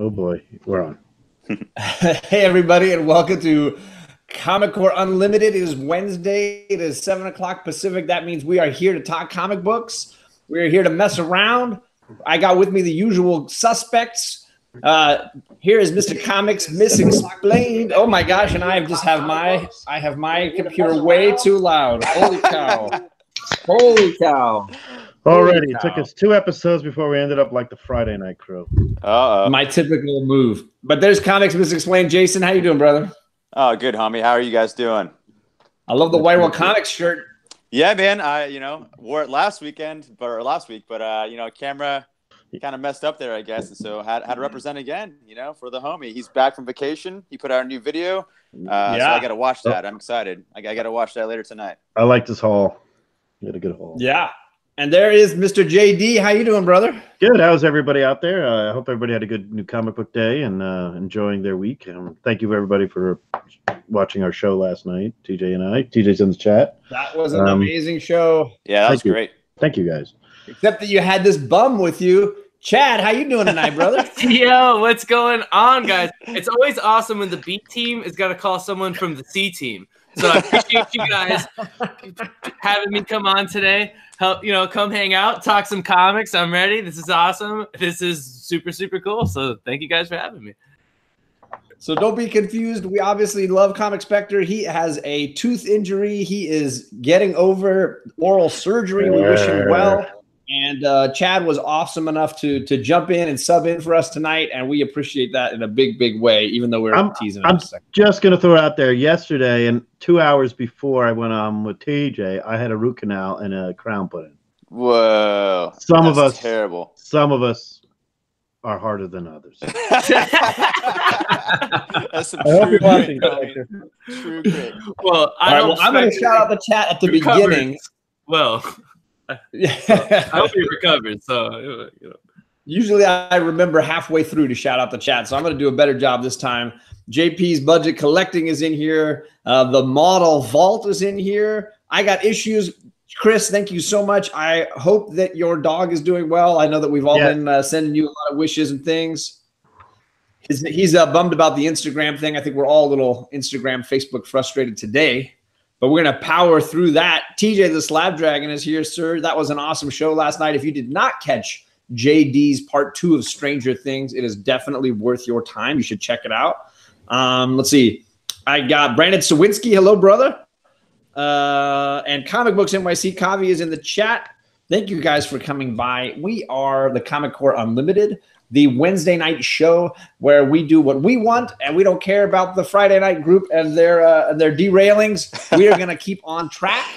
Oh boy, we're on. Hey everybody, and welcome to Comic Core Unlimited. It is Wednesday. It is 7 o'clock Pacific. That means we are here to talk comic books. We are here to mess around. I got with me the usual suspects. Here is Mr. Comics Misexplained. Oh my gosh, and I have my computer way too loud. Holy cow. Holy cow. Already, it took us 2 episodes before we ended up like the Friday Night Crew. My typical move. But there's Comics Misexplained. Jason, how you doing, brother? Oh, good, homie. How are you guys doing? I love the White Wall Comics shirt. Yeah, man. I wore it last week, but camera kind of messed up there, I guess, and so had to represent again, for the homie. He's back from vacation. He put out a new video, so I got to watch that. I'm excited. I got to watch that later tonight. I liked his haul. He had a good haul. Yeah. And there is Mr. JD. How you doing, brother? Good. How's everybody out there? I hope everybody had a good new comic book day and enjoying their week. Thank you, everybody, for watching our show last night, TJ and I. TJ's in the chat. That was an amazing show. Yeah, that was great. Thank you, guys. Except that you had this bum with you. Chad, how you doing tonight, brother? Yo, what's going on, guys? It's always awesome when the B team is going to call someone from the C team. So I appreciate you guys having me come on today. Help, come hang out, talk some comics. I'm ready. This is awesome. This is super, super cool. So thank you guys for having me. So don't be confused. We obviously love Comic Spectre. He has a tooth injury. He is getting over oral surgery. We wish him well. And Chad was awesome enough to jump in and sub in for us tonight, and we appreciate that in a big, big way, even though we're teasing him. I'm just going to throw it out there. Yesterday, and 2 hours before I went on with TJ, I had a root canal and a crown put in. Whoa. That's terrible. Some of us are harder than others. That's some true great. True great. Well, I'm going to shout out the chat at the beginning. Well, I hope he recovers. So, Usually I remember halfway through to shout out the chat, so I'm going to do a better job this time. JP's Budget Collecting is in here. The Model Vault is in here. I got issues. Chris, thank you so much. I hope that your dog is doing well. I know that we've all been sending you a lot of wishes and things. He's bummed about the Instagram thing. I think we're all a little Instagram, Facebook frustrated today. But we're going to power through that. TJ the Slab Dragon is here, sir. That was an awesome show last night. If you did not catch JD's part 2 of Stranger Things, it is definitely worth your time. You should check it out. Let's see. I got Brandon Sawinski. Hello, brother. And Comic Books NYC. Kavi is in the chat. Thank you guys for coming by. We are the Comic Core Unlimited, the Wednesday night show where we do what we want and we don't care about the Friday night group and their derailings. We are going to keep on track.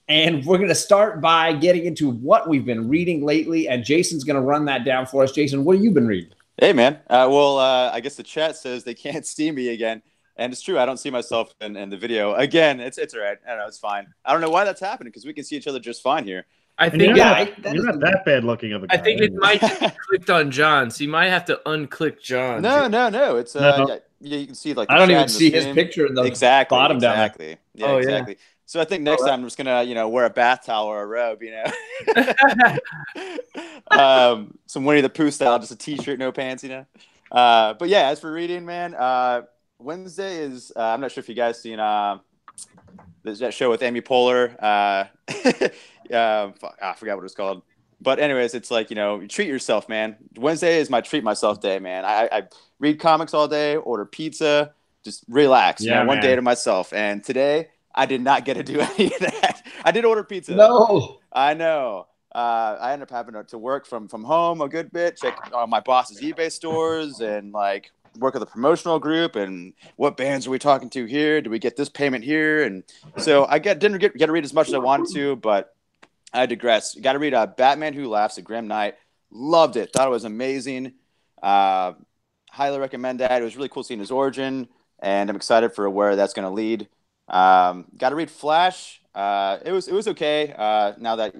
And we're going to start by getting into what we've been reading lately. And Jason's going to run that down for us. Jason, what have you been reading? Hey, man. I guess the chat says they can't see me again. And it's true. I don't see myself in the video. Again, it's all right. I don't know. It's fine. I don't know why that's happening because we can see each other just fine here. I think you're not that bad looking of a guy. I think it might have clicked on John, so you might have to unclick John. No. It's you can see like I don't even see his picture in the bottom down there. Yeah, exactly. So I think next time I'm just gonna wear a bath towel or a robe, some Winnie the Pooh style, just a t-shirt, no pants, But yeah, as for reading, man, Wednesday is I'm not sure if you guys seen there's that show with Amy Poehler. I forgot what it was called. But anyways, it's like, you treat yourself, man. Wednesday is my treat myself day, man. I read comics all day, order pizza, just relax. One day to myself. And today, I did not get to do any of that. I did order pizza. No. I know. I ended up having to work from home a good bit, check my boss's eBay stores and work with a promotional group and what bands are we talking to here? Do we get this payment here? And so I didn't get to read as much as I wanted to, but I digress. Got to read Batman Who Laughs at Grim Knight. Loved it. Thought it was amazing. Highly recommend that. It was really cool seeing his origin, and I'm excited for where that's going to lead. Got to read Flash. It was okay. Now that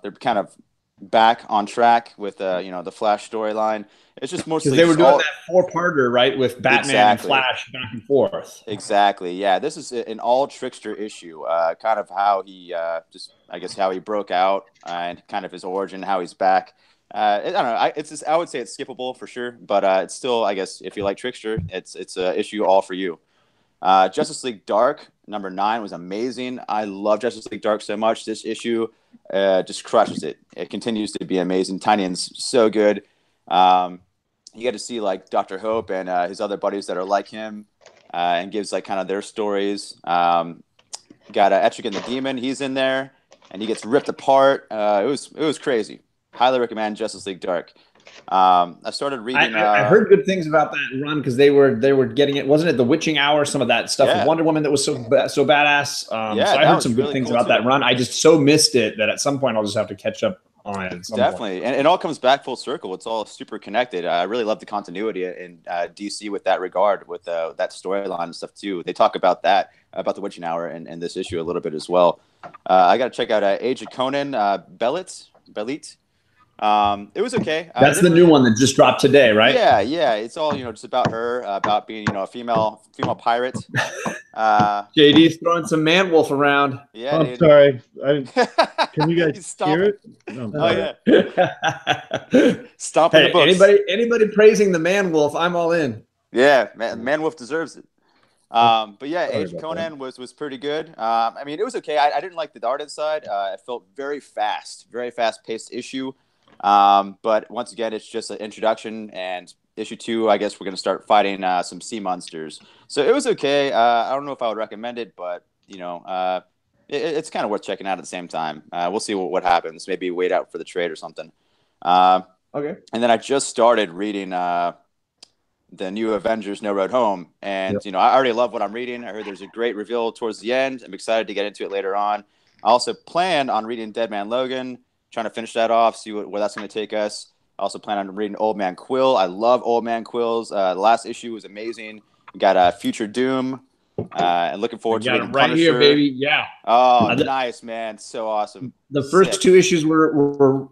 they're kind of back on track with the Flash storyline. It's just mostly because they were doing that 4-parter, right, with Batman and Flash back and forth. Exactly. Yeah, this is an all trickster issue. Kind of how he how he broke out and kind of his origin, how he's back. I don't know. It's just, I would say it's skippable for sure, but it's still, I guess, if you like Trickster, it's an issue all for you. Justice League Dark #9 was amazing. I love Justice League Dark so much. This issue just crushes it. It continues to be amazing. Tynion's so good. You get to see like Dr. Hope and his other buddies that are like him, and gives like kind of their stories. Got Etrigan the Demon. He's in there, and he gets ripped apart. It was crazy. Highly recommend Justice League Dark. I started reading. I heard good things about that run because they were getting it. Wasn't it the Witching Hour? Some of that stuff with Wonder Woman that was so badass. So I heard some good things about that run. I just so missed it that at some point I'll just have to catch up on it. Definitely, and it all comes back full circle. It's all super connected. I really love the continuity in DC with that regard, with that storyline and stuff too. They talk about that, about the Witching Hour and this issue a little bit as well. I got to check out Age of Conan, Belit. It was okay. That's the new one that just dropped today, right? Yeah. It's all just about her, about being a female pirate. JD's throwing some man wolf around. Yeah, I'm sorry. Can you guys hear it? No, yeah. Stomping the books. Anybody praising the man wolf, I'm all in. Yeah, man wolf deserves it. But yeah, Age of Conan was pretty good. I mean, it was okay. I didn't like the art inside. It felt very fast-paced issue. But once again, it's just an introduction, and issue 2, I guess we're going to start fighting some sea monsters. So it was okay. I don't know if I would recommend it, but it's kind of worth checking out at the same time. We'll see what happens. Maybe wait out for the trade or something. Okay. And then I just started reading the new Avengers No Road Home, and I already love what I'm reading. I heard there's a great reveal towards the end. I'm excited to get into it later on. I also plan on reading Dead Man Logan, trying to finish that off, see where that's going to take us. I also plan on reading Old Man Quill. I love Old Man Quills. The last issue was amazing. We got Future Doom, and looking forward to reading right Punisher. here, baby. Yeah. Oh, nice, man. So awesome. The first 2 issues were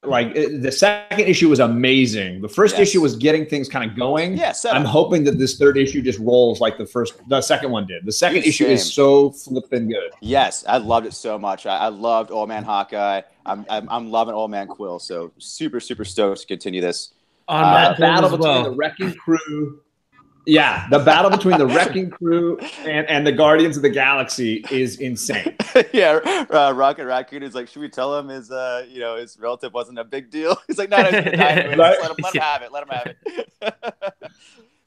like the second issue was amazing. The first issue was getting things kind of going. Yes. I'm hoping that this third issue just rolls like the second one did. The second issue is so flipping good. Yes, I loved it so much. I loved Old Man Hawkeye. I'm loving Old Man Quill. So super stoked to continue this. On battle between the Wrecking Crew. Yeah, the battle between the Wrecking Crew and the Guardians of the Galaxy is insane. Yeah, Rocket Raccoon is like, should we tell him his relative wasn't a big deal? He's like, no, he's gonna die anyway. Let him have it. Let him have it.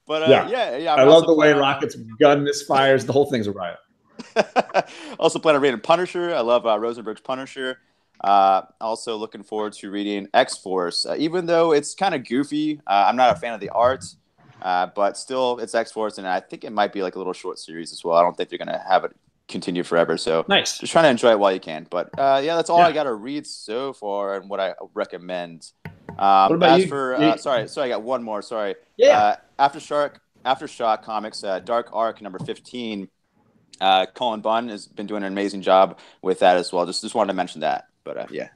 But yeah. I love the way Rocket's gun misfires. The whole thing's a riot. Also plan on reading Punisher. I love Rosenberg's Punisher. Also looking forward to reading X-Force. Even though it's kind of goofy, I'm not a fan of the art. But still, it's X-Force, and I think it might be like a little short series as well. I don't think they're going to have it continue forever. So nice. Just trying to enjoy it while you can. But that's all I got to read so far and what I recommend. What about you? Sorry, I got one more. Sorry. Yeah. Aftershock Comics, Dark Arc #15. Colin Bunn has been doing an amazing job with that as well. Just wanted to mention that. But yeah.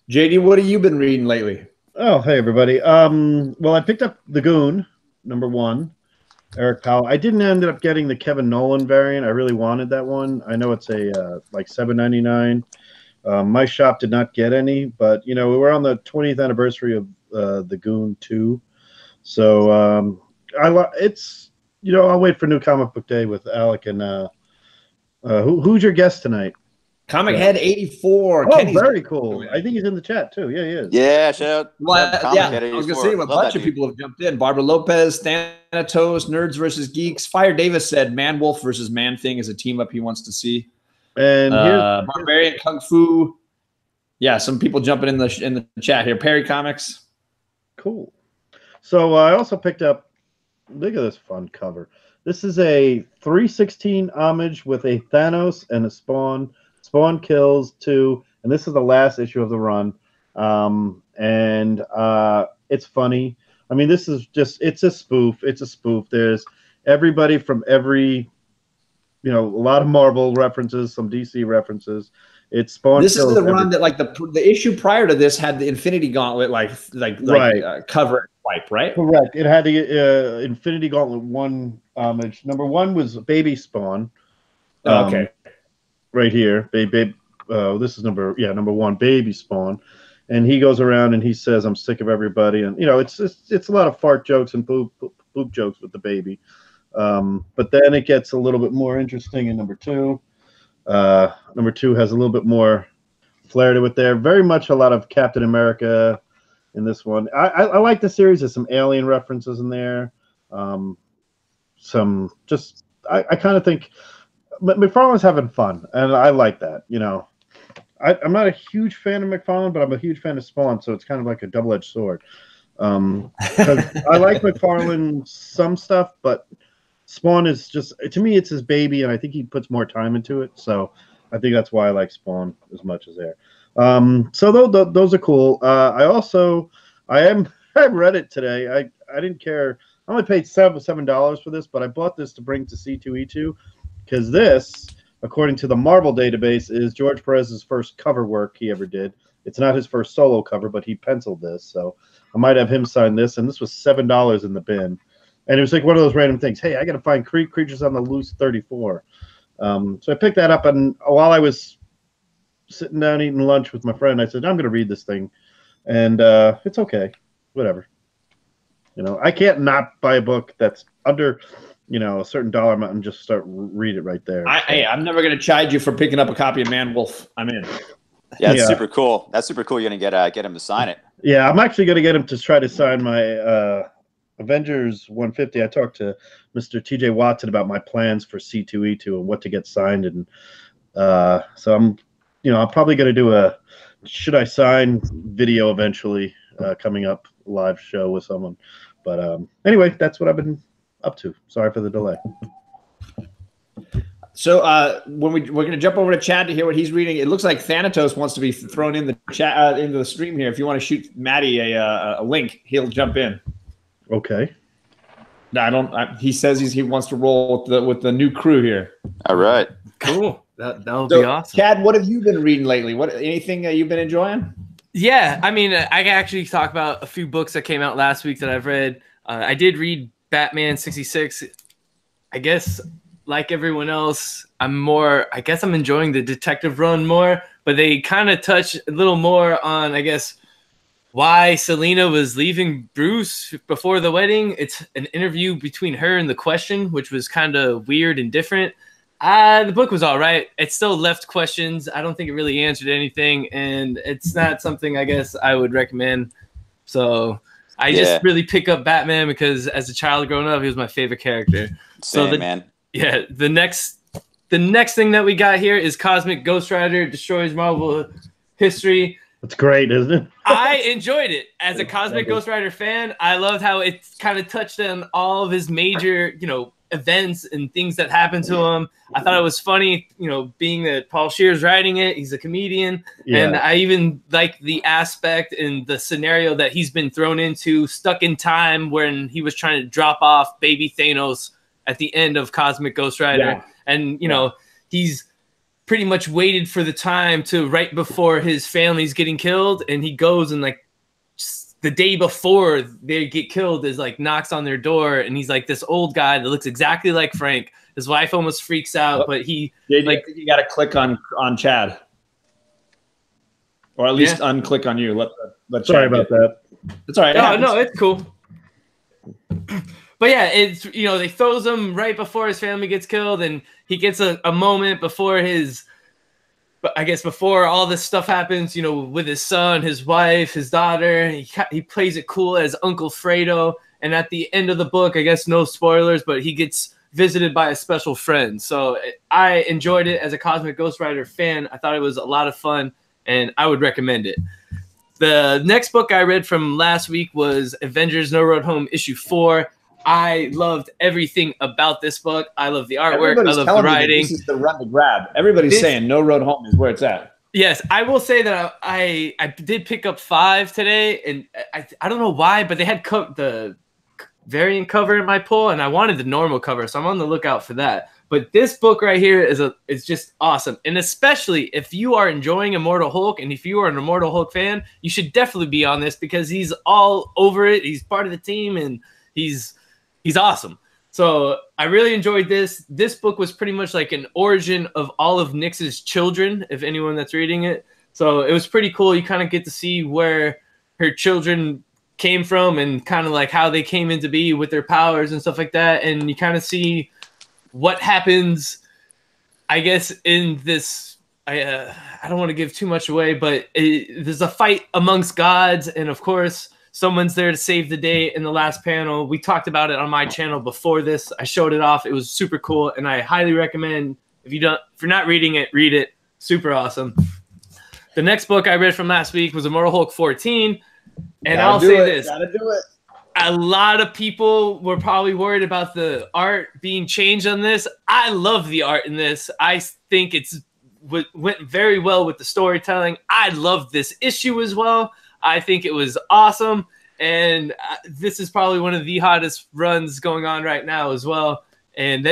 JD, what have you been reading lately? Oh, hey everybody. Well, I picked up The Goon #1, Eric Powell. I didn't end up getting the Kevin Nolan variant. I really wanted that one. I know it's a like $7.99. My shop did not get any, but we were on the 20th anniversary of The Goon 2, so it's I'll wait for New Comic Book Day with Alec and who's your guest tonight? Comic Head 84. Oh, Kenny's very cool. I think he's in the chat too. Yeah, he is. Yeah, shout out. Well, I was going to say, a bunch of people have jumped in. Barbara Lopez, Thanatos, Nerds versus Geeks. Fire Davis said Man Wolf versus Man Thing is a team up he wants to see. And Barbarian Kung Fu. Yeah, some people jumping in the chat here. Perry Comics. Cool. So I also picked up, look at this fun cover. This is a 316 homage with a Thanos and a Spawn. Spawn kills 2, and this is the last issue of the run. It's funny. I mean, this is it's a spoof. There's everybody from every, a lot of Marvel references, some DC references. It's Spawn. This is the run that, like, the issue prior to this had the Infinity Gauntlet, cover wipe, right? Correct. It had the Infinity Gauntlet 1 homage. #1 was Baby Spawn. Okay. Right here, this is #1, Baby Spawn, and he goes around and he says, "I'm sick of everybody," and it's a lot of fart jokes and poop jokes with the baby. But then it gets a little bit more interesting in number two. Number two has a little bit more flair to it there. Very much a lot of Captain America in this one. I like the series. There's some alien references in there. Some just I kind of think McFarlane's having fun, and I like that. I'm not a huge fan of McFarlane, but I'm a huge fan of Spawn, so it's kind of like a double-edged sword. 'Cause I like McFarlane some stuff, but Spawn is just, to me, it's his baby, and I think he puts more time into it. So I think that's why I like Spawn as much as there. So those are cool. I read it today. I didn't care. I only paid $7 for this, but I bought this to bring to C2E2 because this, according to the Marvel database, is George Perez's first cover work he ever did. It's not his first solo cover, but he penciled this, so I might have him sign this. And this was $7 in the bin, and it was like one of those random things. Hey, I got to find Creatures on the Loose 34. So I picked that up, and while I was sitting down eating lunch with my friend, I said, I'm going to read this thing, and it's okay, whatever. I can't not buy a book that's under, a certain dollar amount and just read it right there. I'm never going to chide you for picking up a copy of Man Wolf. I'm in. Yeah, that's super cool. That's super cool. You're going to get him to sign it. Yeah, I'm actually going to get him to try to sign my Avengers 150. I talked to Mr. TJ Watson about my plans for C2E2 and what to get signed. And so I'm probably going to do a should I sign video eventually coming up, live show with someone. But anyway, that's what I've been up to. Sorry for the delay. So we're going to jump over to Chad to hear what he's reading. It looks like Thanatos wants to be thrown in the chat into the stream here. If you want to shoot Maddie a link, he'll jump in. Okay. No, he says he wants to roll with the new crew here. All right. Cool. That'll be awesome. Chad, what have you been reading lately? Anything you've been enjoying? Yeah, I mean, I can actually talk about a few books that came out last week that I've read. I did read Batman 66. I guess, like everyone else, I'm enjoying the detective run more, but they kind of touch a little more on, I guess, why Selena was leaving Bruce before the wedding. It's an interview between her and The Question, which was kind of weird and different. The book was all right. It still left questions. I don't think it really answered anything, and it's not something I guess I would recommend. So I just really pick up Batman because as a child growing up, he was my favorite character. Man. Yeah, the next thing that we got here is Cosmic Ghost Rider Destroys Marvel History. That's great, isn't it? I enjoyed it. As a Cosmic Ghost Rider fan, I loved how it kind of touched on all of his major, events and things that happened to him. I thought it was funny, being that Paul Scheer's writing it. He's a comedian. Yeah. And I even like the aspect and the scenario that he's been thrown into, stuck in time when he was trying to drop off baby Thanos at the end of Cosmic Ghost Rider. Yeah. And, he's pretty much waited for the time to right before his family's getting killed. And he goes and the day before they get killed is knocks on their door, and he's this old guy that looks exactly like Frank. His wife almost freaks out, but you got to click on Chad, or at least unclick on you. Let Sorry about that. It's all right. No, it's cool. But yeah, it's they throws him right before his family gets killed, and he gets a moment before before all this stuff happens, with his son, his wife, his daughter. He plays it cool as Uncle Fredo. And at the end of the book, I guess no spoilers, but he gets visited by a special friend. So I enjoyed it as a Cosmic Ghost Rider fan. I thought it was a lot of fun, and I would recommend it. The next book I read from last week was Avengers No Road Home issue 4. I loved everything about this book. I love the artwork. I love the writing. This is the run to grab. Everybody's saying No Road Home is where it's at. Yes, I will say that I did pick up 5 today, and I don't know why, but they had the variant cover in my pull, and I wanted the normal cover, so I'm on the lookout for that. But this book right here is just awesome, and especially if you are enjoying Immortal Hulk, and if you are an Immortal Hulk fan, you should definitely be on this because he's all over it. He's part of the team, and he's awesome. So I really enjoyed this. This book was pretty much like an origin of all of Nyx's children, if anyone that's reading it. So it was pretty cool. You kind of get to see where her children came from and kind of like how they came into be with their powers and stuff like that. And you kind of see what happens, I guess, in this. I don't want to give too much away, but there's a fight amongst gods, and of course, someone's there to save the day in the last panel. We talked about it on my channel before this. I showed it off. It was super cool, and I highly recommend if you're not reading it, read it. Super awesome. The next book I read from last week was Immortal Hulk 14, and I'll say this: gotta do it. A lot of people were probably worried about the art being changed on this. I love the art in this. I think it's went very well with the storytelling. I love this issue as well. I think it was awesome, and this is probably one of the hottest runs going on right now as well. And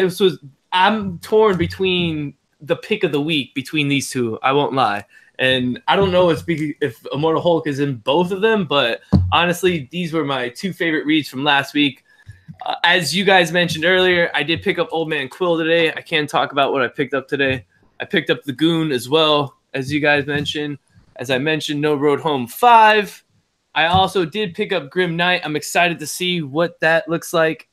I'm torn between the pick of the week between these two. I won't lie, and I don't know if Immortal Hulk is in both of them, but honestly, these were my two favorite reads from last week. As you guys mentioned earlier, I did pick up Old Man Quill today. I can't talk about what I picked up today. I picked up The Goon as well, as you guys mentioned. As I mentioned, No Road Home 5. I also did pick up Grim Knight. I'm excited to see what that looks like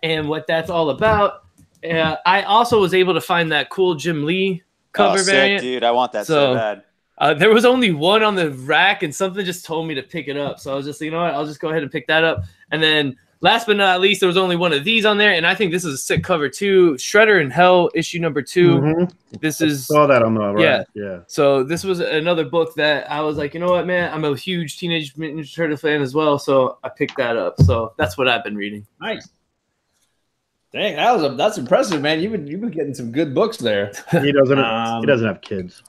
and what that's all about. I also was able to find that cool Jim Lee cover variant. Dude, I want that so bad. There was only one on the rack, and something just told me to pick it up. So I was just, you know what, I'll just go ahead and pick that up. And then last but not least, there was only one of these on there, and I think this is a sick cover too. Shredder in Hell, issue number 2. Mm-hmm. This is saw that on the right. Yeah. So this was another book that I was like, you know what, man, I'm a huge Teenage Mutant Ninja Turtle fan as well, so I picked that up. So that's what I've been reading. Nice. Dang, that's impressive, man. You've been getting some good books there. He doesn't have kids.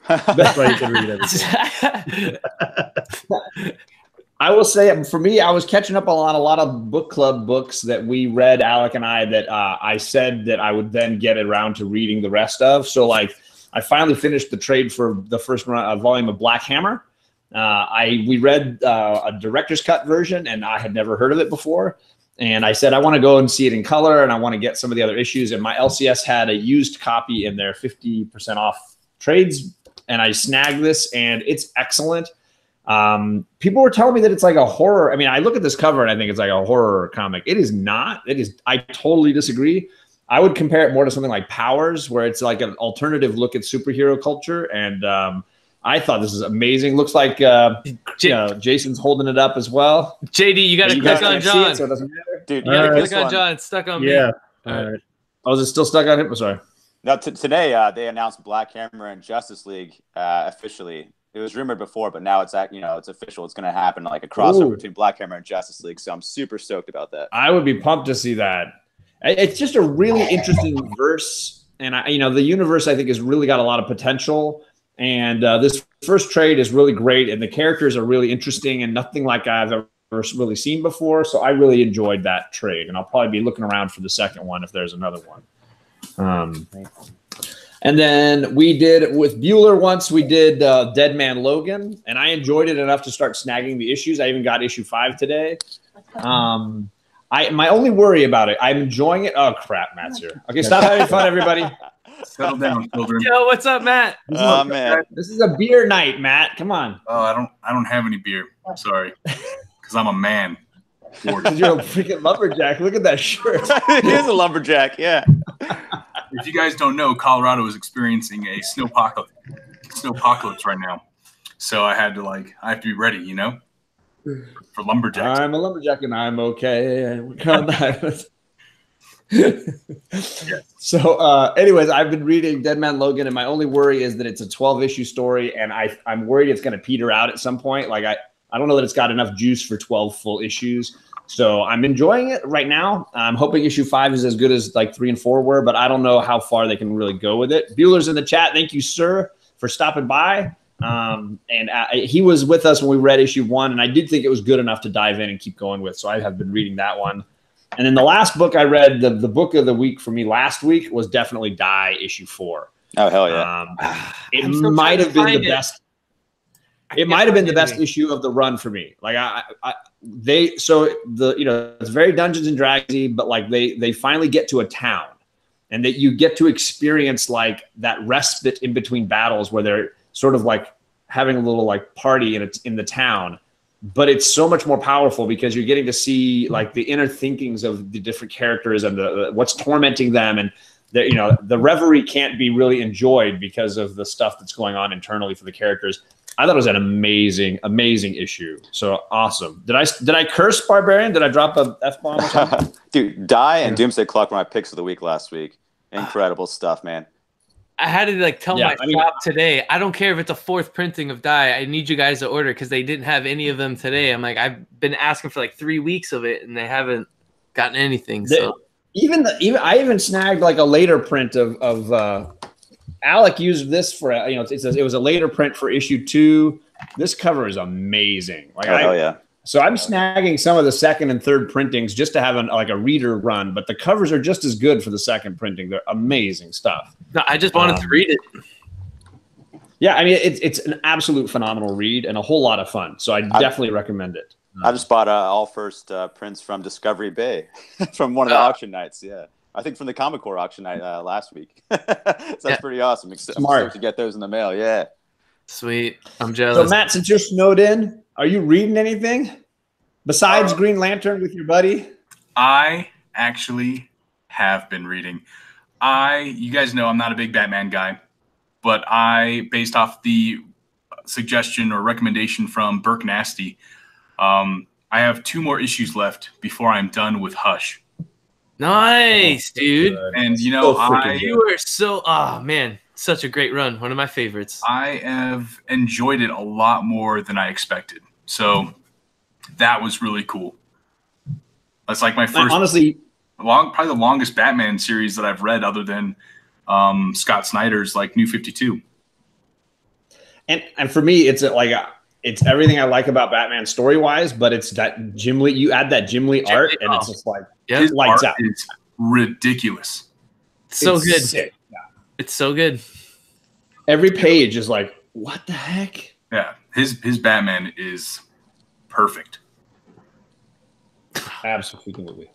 That's why you can read everything. I will say, for me, I was catching up on a lot of book club books that we read, Alec and I, that I said that I would then get around to reading the rest of. So, like, I finally finished the trade for the first volume of Black Hammer. We read a director's cut version, and I had never heard of it before. And I said, I want to go and see it in color, and I want to get some of the other issues. And my LCS had a used copy in their 50% off trades, and I snagged this, and it's excellent. People were telling me that it's like a horror. I mean, I look at this cover and I think it's like a horror comic. It is not. It is. I totally disagree. I would compare it more to something like Powers, where it's like an alternative look at superhero culture. And I thought this is amazing. Looks like Jason's holding it up as well. JD, you got to click on John. So it doesn't matter. Dude, you got to click on John. It's stuck on me. Yeah. All right. Oh, is it still stuck on him? I'm sorry. No, today they announced Black Hammer and Justice League officially. It was rumored before, but now it's official. It's going to happen, like a crossover between Black Hammer and Justice League. So I'm super stoked about that. I would be pumped to see that. It's just a really interesting verse, and the universe I think has really got a lot of potential. And this first trade is really great, and the characters are really interesting, and nothing like I've ever really seen before. So I really enjoyed that trade, and I'll probably be looking around for the second one if there's another one. And then we did with Bueller once, we did Dead Man Logan, and I enjoyed it enough to start snagging the issues. I even got issue 5 today. My only worry about it, I'm enjoying it. Oh, crap, Matt's here. Okay, stop having fun, everybody. Settle down, children. Yo, what's up, Matt? Oh, man. This is a beer night, Matt. Come on. Oh, I don't have any beer. I'm sorry. Because I'm a man. Because you're a freaking lumberjack. Look at that shirt. He is a lumberjack, yeah. If you guys don't know, Colorado is experiencing a snowpocalypse right now. So I have to be ready, for lumberjacks. I'm a lumberjack and I'm okay. So anyways, I've been reading Dead Man Logan, and my only worry is that it's a 12-issue story, and I'm worried it's going to peter out at some point. Like I don't know that it's got enough juice for 12 full issues. So I'm enjoying it right now. I'm hoping issue 5 is as good as like 3 and 4 were, but I don't know how far they can really go with it. Bueller's in the chat. Thank you, sir, for stopping by. He was with us when we read issue 1, and I did think it was good enough to dive in and keep going with. So I have been reading that one. And then the last book I read, the book of the week for me last week was definitely Die issue 4. Oh, hell yeah. It might have been the best. It might have been the best issue of the run for me. Like it's very Dungeons and Dragons-y, but like they finally get to a town, and that you get to experience like that respite in between battles where they're sort of like having a little like party in the town, but it's so much more powerful because you're getting to see like the inner thinkings of the different characters and the what's tormenting them, and the reverie can't be really enjoyed because of the stuff that's going on internally for the characters. I thought it was an amazing, amazing issue. So awesome. Did I curse, Barbarian? Did I drop a F-bomb or something? Dude, Die and Doomsday Clock were my picks of the week last week. Incredible stuff, man. I had to like tell my shop today, I don't care if it's a 4th printing of Die. I need you guys to order because they didn't have any of them today. I'm like, I've been asking for like 3 weeks of it and they haven't gotten anything. So I even snagged like a later print of Alec used this for, it was a later print for issue 2. This cover is amazing. Like, yeah. So I'm snagging some of the 2nd and 3rd printings just to have a reader run, but the covers are just as good for the 2nd printing. They're amazing stuff. No, I just wanted to read it. Yeah, I mean, it's an absolute phenomenal read and a whole lot of fun. So I definitely recommend it. I just bought all first prints from Discovery Bay from one of the auction nights. Yeah. I think from the Comic Core auction night last week. So that's pretty awesome. I'm stoked to get those in the mail. Yeah. Sweet. I'm jealous. So Matt, since you're snowed in, are you reading anything besides Green Lantern with your buddy? I actually have been reading. You guys know I'm not a big Batman guy, but based off the suggestion or recommendation from Burke Nasty, I have 2 more issues left before I'm done with Hush. Nice, dude. And you were so, man, such a great run. One of my favorites. I have enjoyed it a lot more than I expected. So that was really cool. That's like my first, honestly, probably the longest Batman series that I've read, other than Scott Snyder's like New 52. And for me, it's it's everything I like about Batman story wise, but it's that Jim Lee. You add that Jim Lee art, and it's just like his lights art out. It's ridiculous. So good. Sick. Yeah. It's so good. Every page is like, what the heck? Yeah, his Batman is perfect. Absolutely.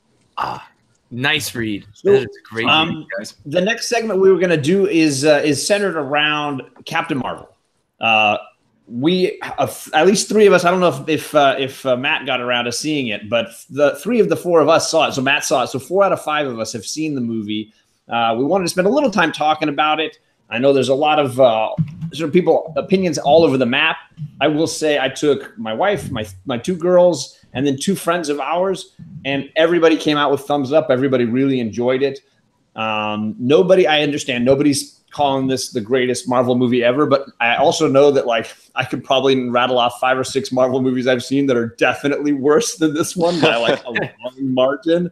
Nice read. So, That is a great read, guys. The next segment we were going to do is centered around Captain Marvel. We at least 3 of us. I don't know if Matt got around to seeing it, but the 3 of the 4 of us saw it. So Matt saw it. So 4 out of 5 of us have seen the movie. We wanted to spend a little time talking about it. I know there's a lot of people opinions all over the map. I will say I took my wife, my 2 girls, and then 2 friends of ours, and everybody came out with thumbs up. Everybody really enjoyed it. I understand nobody's calling this the greatest Marvel movie ever, but I also know that like I could probably rattle off 5 or 6 Marvel movies I've seen that are definitely worse than this one by like a long margin.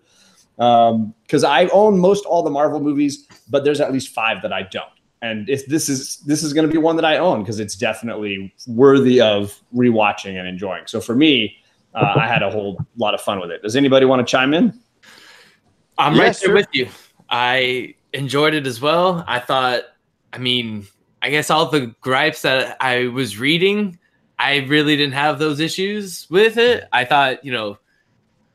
Because I own most all the Marvel movies, but there's at least 5 that I don't. And if this is going to be one that I own because it's definitely worthy of rewatching and enjoying. So for me, I had a whole lot of fun with it. Does anybody want to chime in? I'm right there with you. I enjoyed it as well. I guess all the gripes that I was reading, I really didn't have those issues with it. I thought,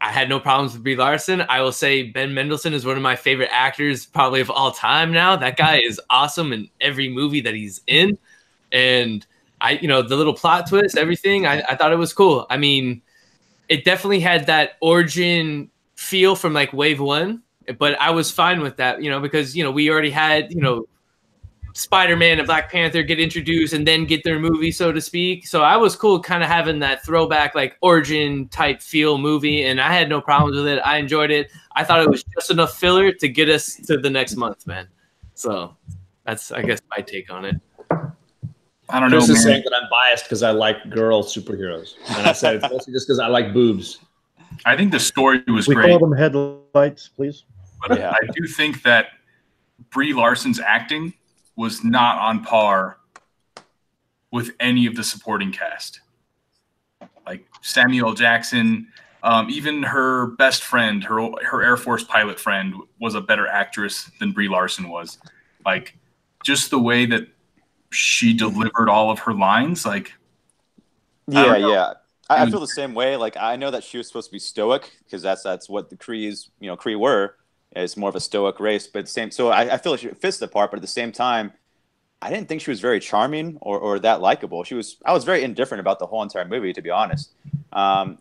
I had no problems with Brie Larson. I will say Ben Mendelsohn is one of my favorite actors probably of all time now. That guy is awesome in every movie that he's in. And the little plot twist, everything, I thought it was cool. I mean, it definitely had that origin feel from like Wave 1. But I was fine with that, because, we already had, Spider-Man and Black Panther get introduced and then get their movie, so to speak. So I was cool kind of having that throwback, like origin type feel movie. And I had no problems with it. I enjoyed it. I thought it was just enough filler to get us to the next month, man. So that's, I guess, my take on it. I don't know. Chris is saying that I'm biased because I like girl superheroes. And I said it's mostly just because I like boobs. I think the story was great. We call them headlights, please. But I do think that Brie Larson's acting was not on par with any of the supporting cast. Like Samuel L. Jackson, even her best friend, her Air Force pilot friend, was a better actress than Brie Larson was. Like, just the way that she delivered all of her lines, like. Yeah. I feel the same way. Like, I know that she was supposed to be stoic because that's what the Kree were. It's more of a stoic race, but so I feel like it fits the part. But at the same time, I didn't think she was very charming or that likable. I was very indifferent about the whole entire movie, to be honest.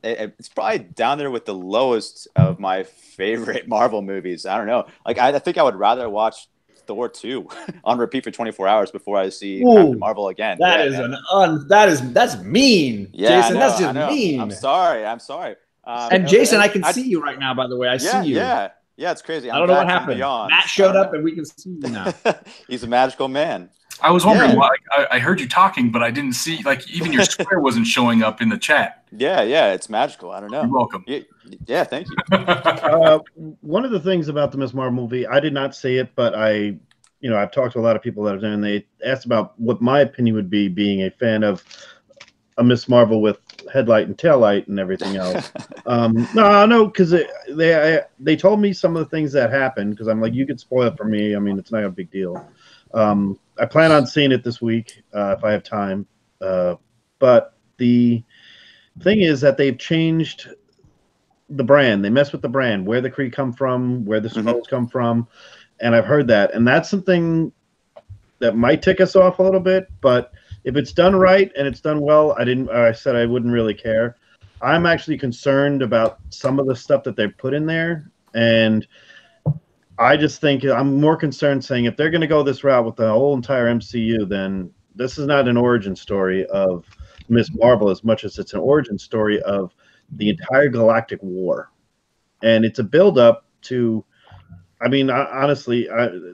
It's probably down there with the lowest of my favorite Marvel movies. I don't know. Like, I think I would rather watch Thor 2 on repeat for 24 hours before I see Captain Marvel again. That's mean, yeah, Jason. That's just mean. I'm sorry. And Jason, I can see you right now. By the way, I see you. Yeah, it's crazy. I don't know what happened. Matt showed up, and we can see you now. He's a magical man. I was wondering why. I heard you talking, but I didn't see, like, even your square wasn't showing up in the chat. Yeah, it's magical. I don't know. You're welcome. Yeah, thank you. One of the things about the Miss Marvel movie, I did not see it, but I've talked to a lot of people that have done, and they asked about what my opinion would be, being a fan of a Miss Marvel with headlight and taillight and everything else. No, because they told me some of the things that happened, because I'm like, you could spoil it for me. I mean, it's not a big deal. I plan on seeing it this week if I have time. But the thing is that they've changed the brand. They mess with the brand, where the Kree come from, where the Skrulls come from, and I've heard that. And that's something that might tick us off a little bit, but if it's done right and it's done well, I said I wouldn't really care. I'm actually concerned about some of the stuff that they put in there, and I just think I'm more concerned saying if they're going to go this route with the whole entire MCU, then this is not an origin story of Miss Marvel as much as it's an origin story of the entire galactic war. And it's a build-up to, I mean, honestly,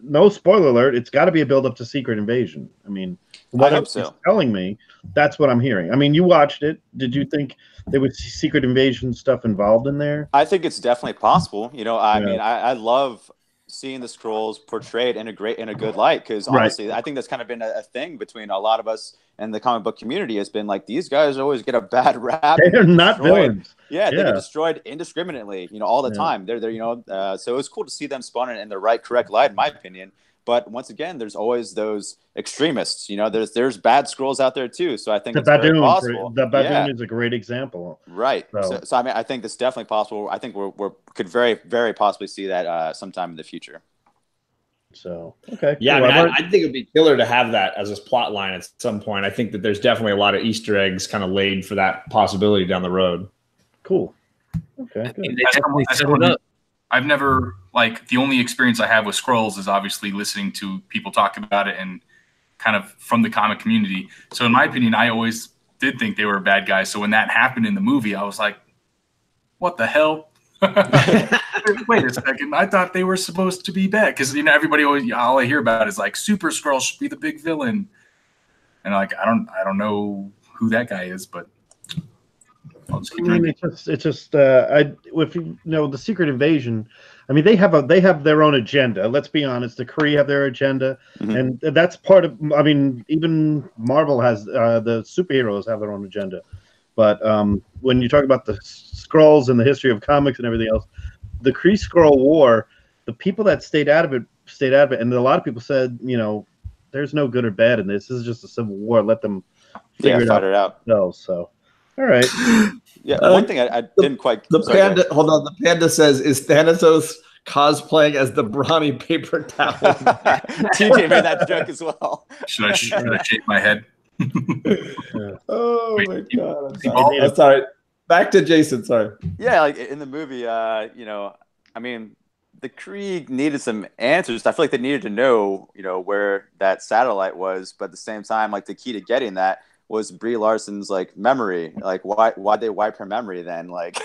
no spoiler alert, it's got to be a build-up to Secret Invasion. I mean, what it's telling me, that's what I'm hearing. I mean, you watched it. Did you think there was Secret Invasion stuff involved in there? I think it's definitely possible. You know, I mean, I love seeing the Skrulls portrayed in a good light, because honestly, I think that's kind of been a thing between a lot of us and the comic book community, has been like, these guys always get a bad rap. They're not villains. Yeah, they get destroyed indiscriminately, all the time. They're so it was cool to see them spawn in the right, correct light, in my opinion. But once again, there's always those extremists. There's bad Skrulls out there too. So I think it's very possible. The Badoon is a great example. Right. So I mean, I think it's definitely possible. I think we could very, very possibly see that sometime in the future. So okay. Yeah, cool. I think it'd be killer to have that as a plot line at some point. I think that there's definitely a lot of Easter eggs kind of laid for that possibility down the road. Cool. Okay. I've never, like, the only experience I have with Skrulls is obviously listening to people talk about it and kind of from the comic community. So in my opinion, I always did think they were bad guys. So when that happened in the movie, I was like, what the hell? Wait a second. I thought they were supposed to be bad. Because, everybody always, all I hear about is like, Super Skrull should be the big villain. And like, I don't know who that guy is, but it's just if the Secret Invasion, I mean, they have their own agenda. Let's be honest, the Kree have their agenda, and that's part of. I mean, even Marvel has the superheroes have their own agenda. But when you talk about the Skrulls and the history of comics and everything else, the Kree-Skrull War, the people that stayed out of it, and a lot of people said, there's no good or bad in this. This is just a civil war. Let them figure it out themselves. So. All right. Yeah, one thing I didn't quite. Panda. Hold on. The Panda says, "Is Thanatos cosplaying as the brawny paper towel?" TJ made that joke as well. Should I shave my head? Oh my god! I'm sorry. Back to Jason. Sorry. Yeah, like in the movie, I mean, the Kree needed some answers. I feel like they needed to know, where that satellite was, but at the same time, like the key to getting that was Brie Larson's like memory. Like why'd they wipe her memory then, like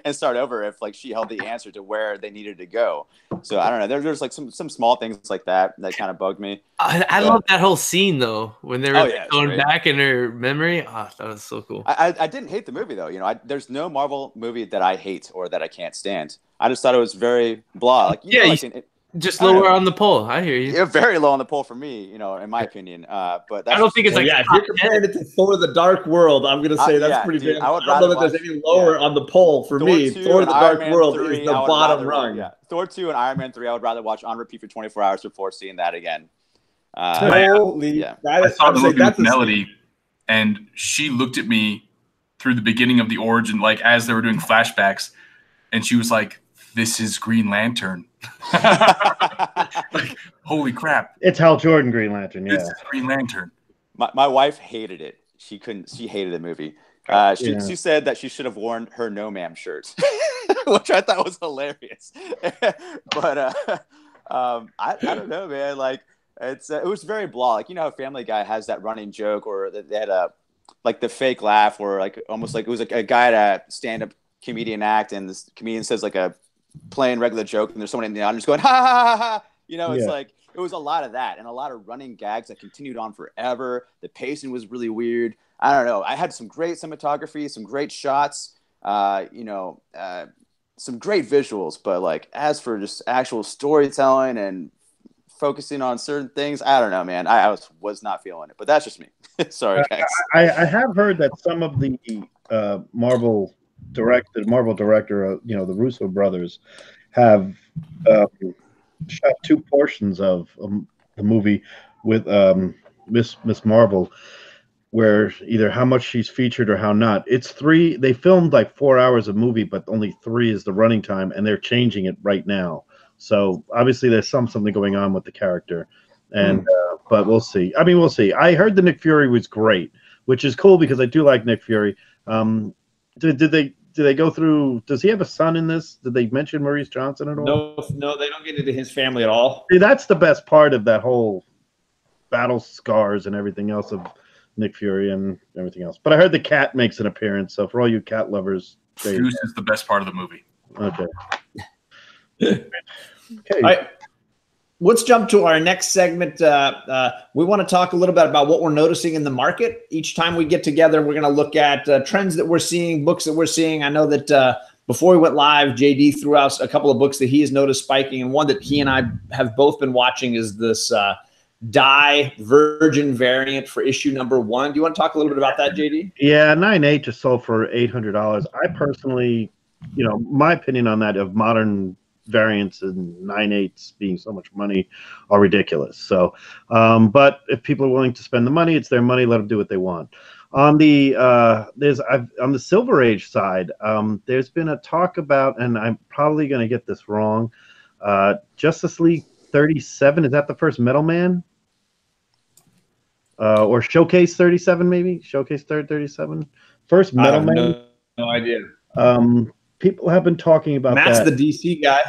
and start over if like she held the answer to where they needed to go. So I don't know. There's like some small things like that kind of bugged me. I love that whole scene though when they were going back in her memory. Oh, that was so cool. I didn't hate the movie though. There's no Marvel movie that I hate or that I can't stand. I just thought it was very blah. Like just lower on the poll. I hear you. You're very low on the poll for me, in my opinion. But that's I don't think it's like if you're comparing it to Thor: The Dark World, I'm gonna say that's pretty good. I don't know that there's any lower on the poll for me. Thor: The Dark World is the bottom rung. Yeah, Thor 2 and Iron Man 3, I would rather watch on repeat for 24 hours before seeing that again. Holy, I saw the movie with Melody, and she looked at me through the beginning of the origin, like as they were doing flashbacks, and she was like, "This is Green Lantern." Like, holy crap! It's Hal Jordan Green Lantern. Yeah, It's Green Lantern. My wife hated it. She hated the movie. She said that she should have worn her No Ma'am shirt, which I thought was hilarious. But I don't know, man. Like it was very blah. Like, you know how Family Guy has that running joke, or they had like the fake laugh, or like almost like it was like a guy at a stand-up comedian act, and this comedian says like a plain regular joke, and there's someone in the audience going ha ha ha ha. You know, it's like it was a lot of that, and a lot of running gags that continued on forever. The pacing was really weird. I don't know. I had some great cinematography, some great shots, some great visuals. But like, as for just actual storytelling and focusing on certain things, I don't know, man. I was not feeling it. But that's just me. Sorry, guys. I have heard that some of the Marvel director, the Russo brothers, have shot 2 portions of the movie with Miss Marvel, where either how much she's featured or how not. It's 3. They filmed like 4 hours of movie, but only 3 is the running time, and they're changing it right now. So obviously there's something going on with the character, and but we'll see. I mean, we'll see. I heard the Nick Fury was great, which is cool because I do like Nick Fury. Did they go through? Does he have a son in this? Did they mention Maurice Johnson at all? No, they don't get into his family at all. See, that's the best part of that whole battle scars and everything else of Nick Fury and everything else. But I heard the cat makes an appearance, so for all you cat lovers, Goose is the best part of the movie. Okay. All right. Let's jump to our next segment. We want to talk a little bit about what we're noticing in the market. Each time we get together, we're going to look at trends that we're seeing, books that we're seeing. I know that before we went live, JD threw out a couple of books that he has noticed spiking, and one that he and I have both been watching is this Die Virgin variant for issue number 1. Do you want to talk a little bit about that, JD? Yeah, 9/8 just sold for $800. I personally, my opinion on that of modern variants and 9/8 being so much money are ridiculous. So, but if people are willing to spend the money, it's their money. Let them do what they want. On the on the Silver Age side, there's been a talk about, and I'm probably going to get this wrong, Justice League 37. Is that the first Metal Man? Or Showcase 37, maybe? Showcase 37? First Metal Man? No idea. People have been talking about Matt's that. the DC guy.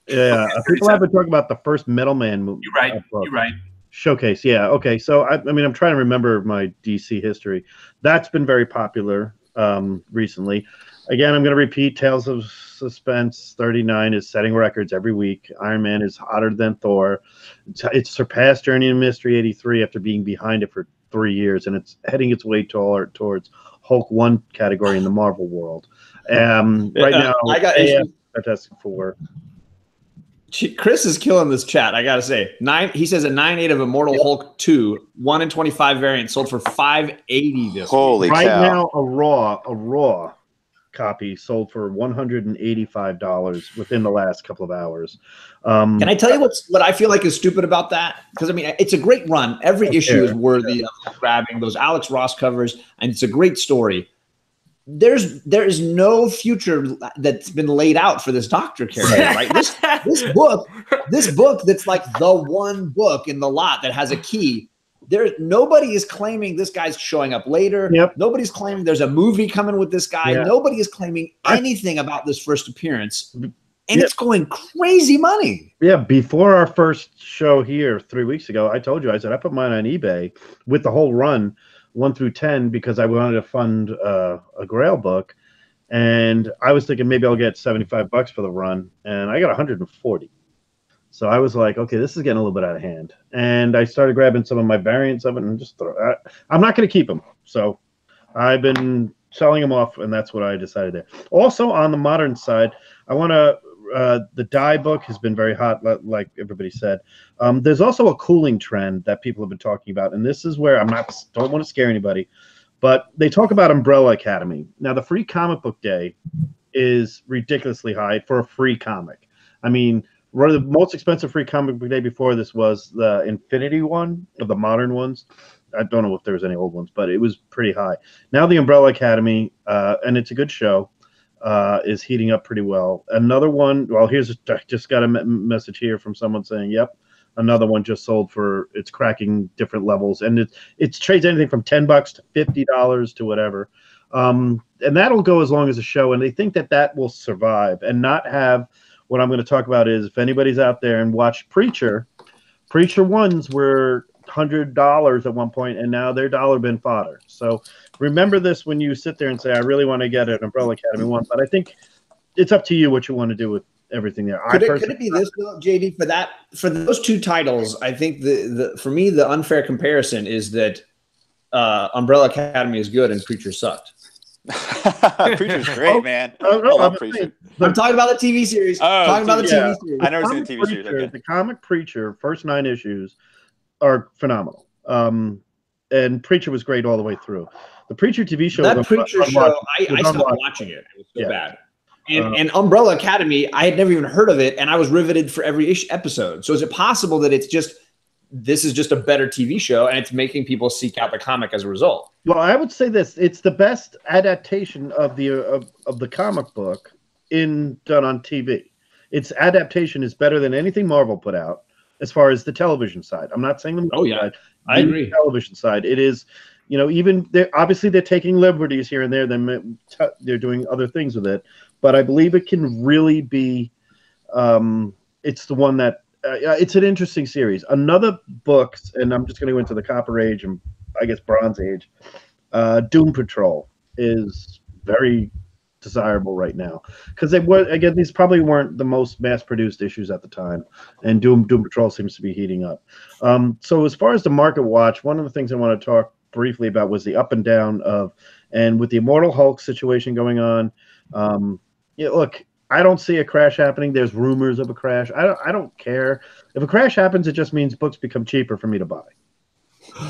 Yeah, people have been talking about the first Metal Man movie. You're right. You're right. Showcase, yeah. Okay, so I mean, I'm trying to remember my DC history. That's been very popular recently. Again, I'm going to repeat, Tales of Suspense 39 is setting records every week. Iron Man is hotter than Thor. It's surpassed Journey to Mystery 83 after being behind it for 3 years, and it's heading its way towards Hulk 1 category in the Marvel world. Right now, I got Fantastic Four. Chris is killing this chat. I gotta say, he says a 9/8 of Immortal Hulk 2, 1 in 25 variant sold for $580 this Holy week. Right cow. now, a raw copy sold for $185 within the last couple of hours. Can I tell you what I feel like is stupid about that? Because I mean, it's a great run. Every issue is worthy of grabbing. Those Alex Ross covers, and it's a great story. There is no future that's been laid out for this Doctor character, right? This book that's like the one book in the lot that has a key. Nobody is claiming this guy's showing up later. Yep. Nobody's claiming there's a movie coming with this guy. Yeah. Nobody is claiming anything about this first appearance. And it's going crazy money. Yeah, before our first show here 3 weeks ago, I told you, I said I put mine on eBay with the whole run, 1 through 10, because I wanted to fund a Grail book. And I was thinking maybe I'll get $75 for the run. And I got 140. So I was like, okay, this is getting a little bit out of hand. And I started grabbing some of my variants of it and just I'm not going to keep them. So I've been selling them off, and that's what I decided there. Also, on the modern side, I want to the Die book has been very hot, like everybody said. There's also a cooling trend that people have been talking about, and this is where don't want to scare anybody, but they talk about Umbrella Academy. Now, the free comic book day is ridiculously high for a free comic. I mean, one of the most expensive free comic book day before this was the Infinity one, of the modern ones. I don't know if there was any old ones, but it was pretty high. Now the Umbrella Academy, and it's a good show. is heating up pretty well. Another one, well, I just got a message here from someone saying, yep, another one just sold for, it's cracking different levels, and it trades anything from $10 to $50 to whatever. And that'll go as long as a show, and they think that will survive and not have what I'm going to talk about is if anybody's out there and watched Preacher ones were $100 at one point, and now they're dollar bin fodder. So remember this when you sit there and say, I really want to get an Umbrella Academy one, but I think it's up to you what you want to do with everything there. Could it be this though, JD, for those two titles? I think for me the unfair comparison is that Umbrella Academy is good and Preacher sucked. Preacher's great, man. I love Preacher. I'm talking about the TV series. TV series. I never seen the TV series. Okay. The comic Preacher, first 9 issues, are phenomenal. And Preacher was great all the way through. The Preacher TV show. That Preacher show, I stopped watching it. It was so bad. And Umbrella Academy, I had never even heard of it, and I was riveted for every episode. So is it possible that this is just a better TV show, and it's making people seek out the comic as a result? Well, I would say this: it's the best adaptation of the comic book done on TV. Its adaptation is better than anything Marvel put out as far as the television side. I'm not saying the movie side. I agree. The television side, it is. Even they're taking liberties here and there. They're doing other things with it, but I believe it can really be. It's the one that it's an interesting series. Another book, and I'm just going to go into the Copper Age and I guess Bronze Age. Doom Patrol is very desirable right now because these probably weren't the most mass-produced issues at the time, and Doom Patrol seems to be heating up. So as far as the market watch, one of the things I want to talk briefly about was the up and down and with the Immortal Hulk situation going on. Look, I don't see a crash happening. There's rumors of a crash. I don't care if a crash happens. It just means books become cheaper for me to buy.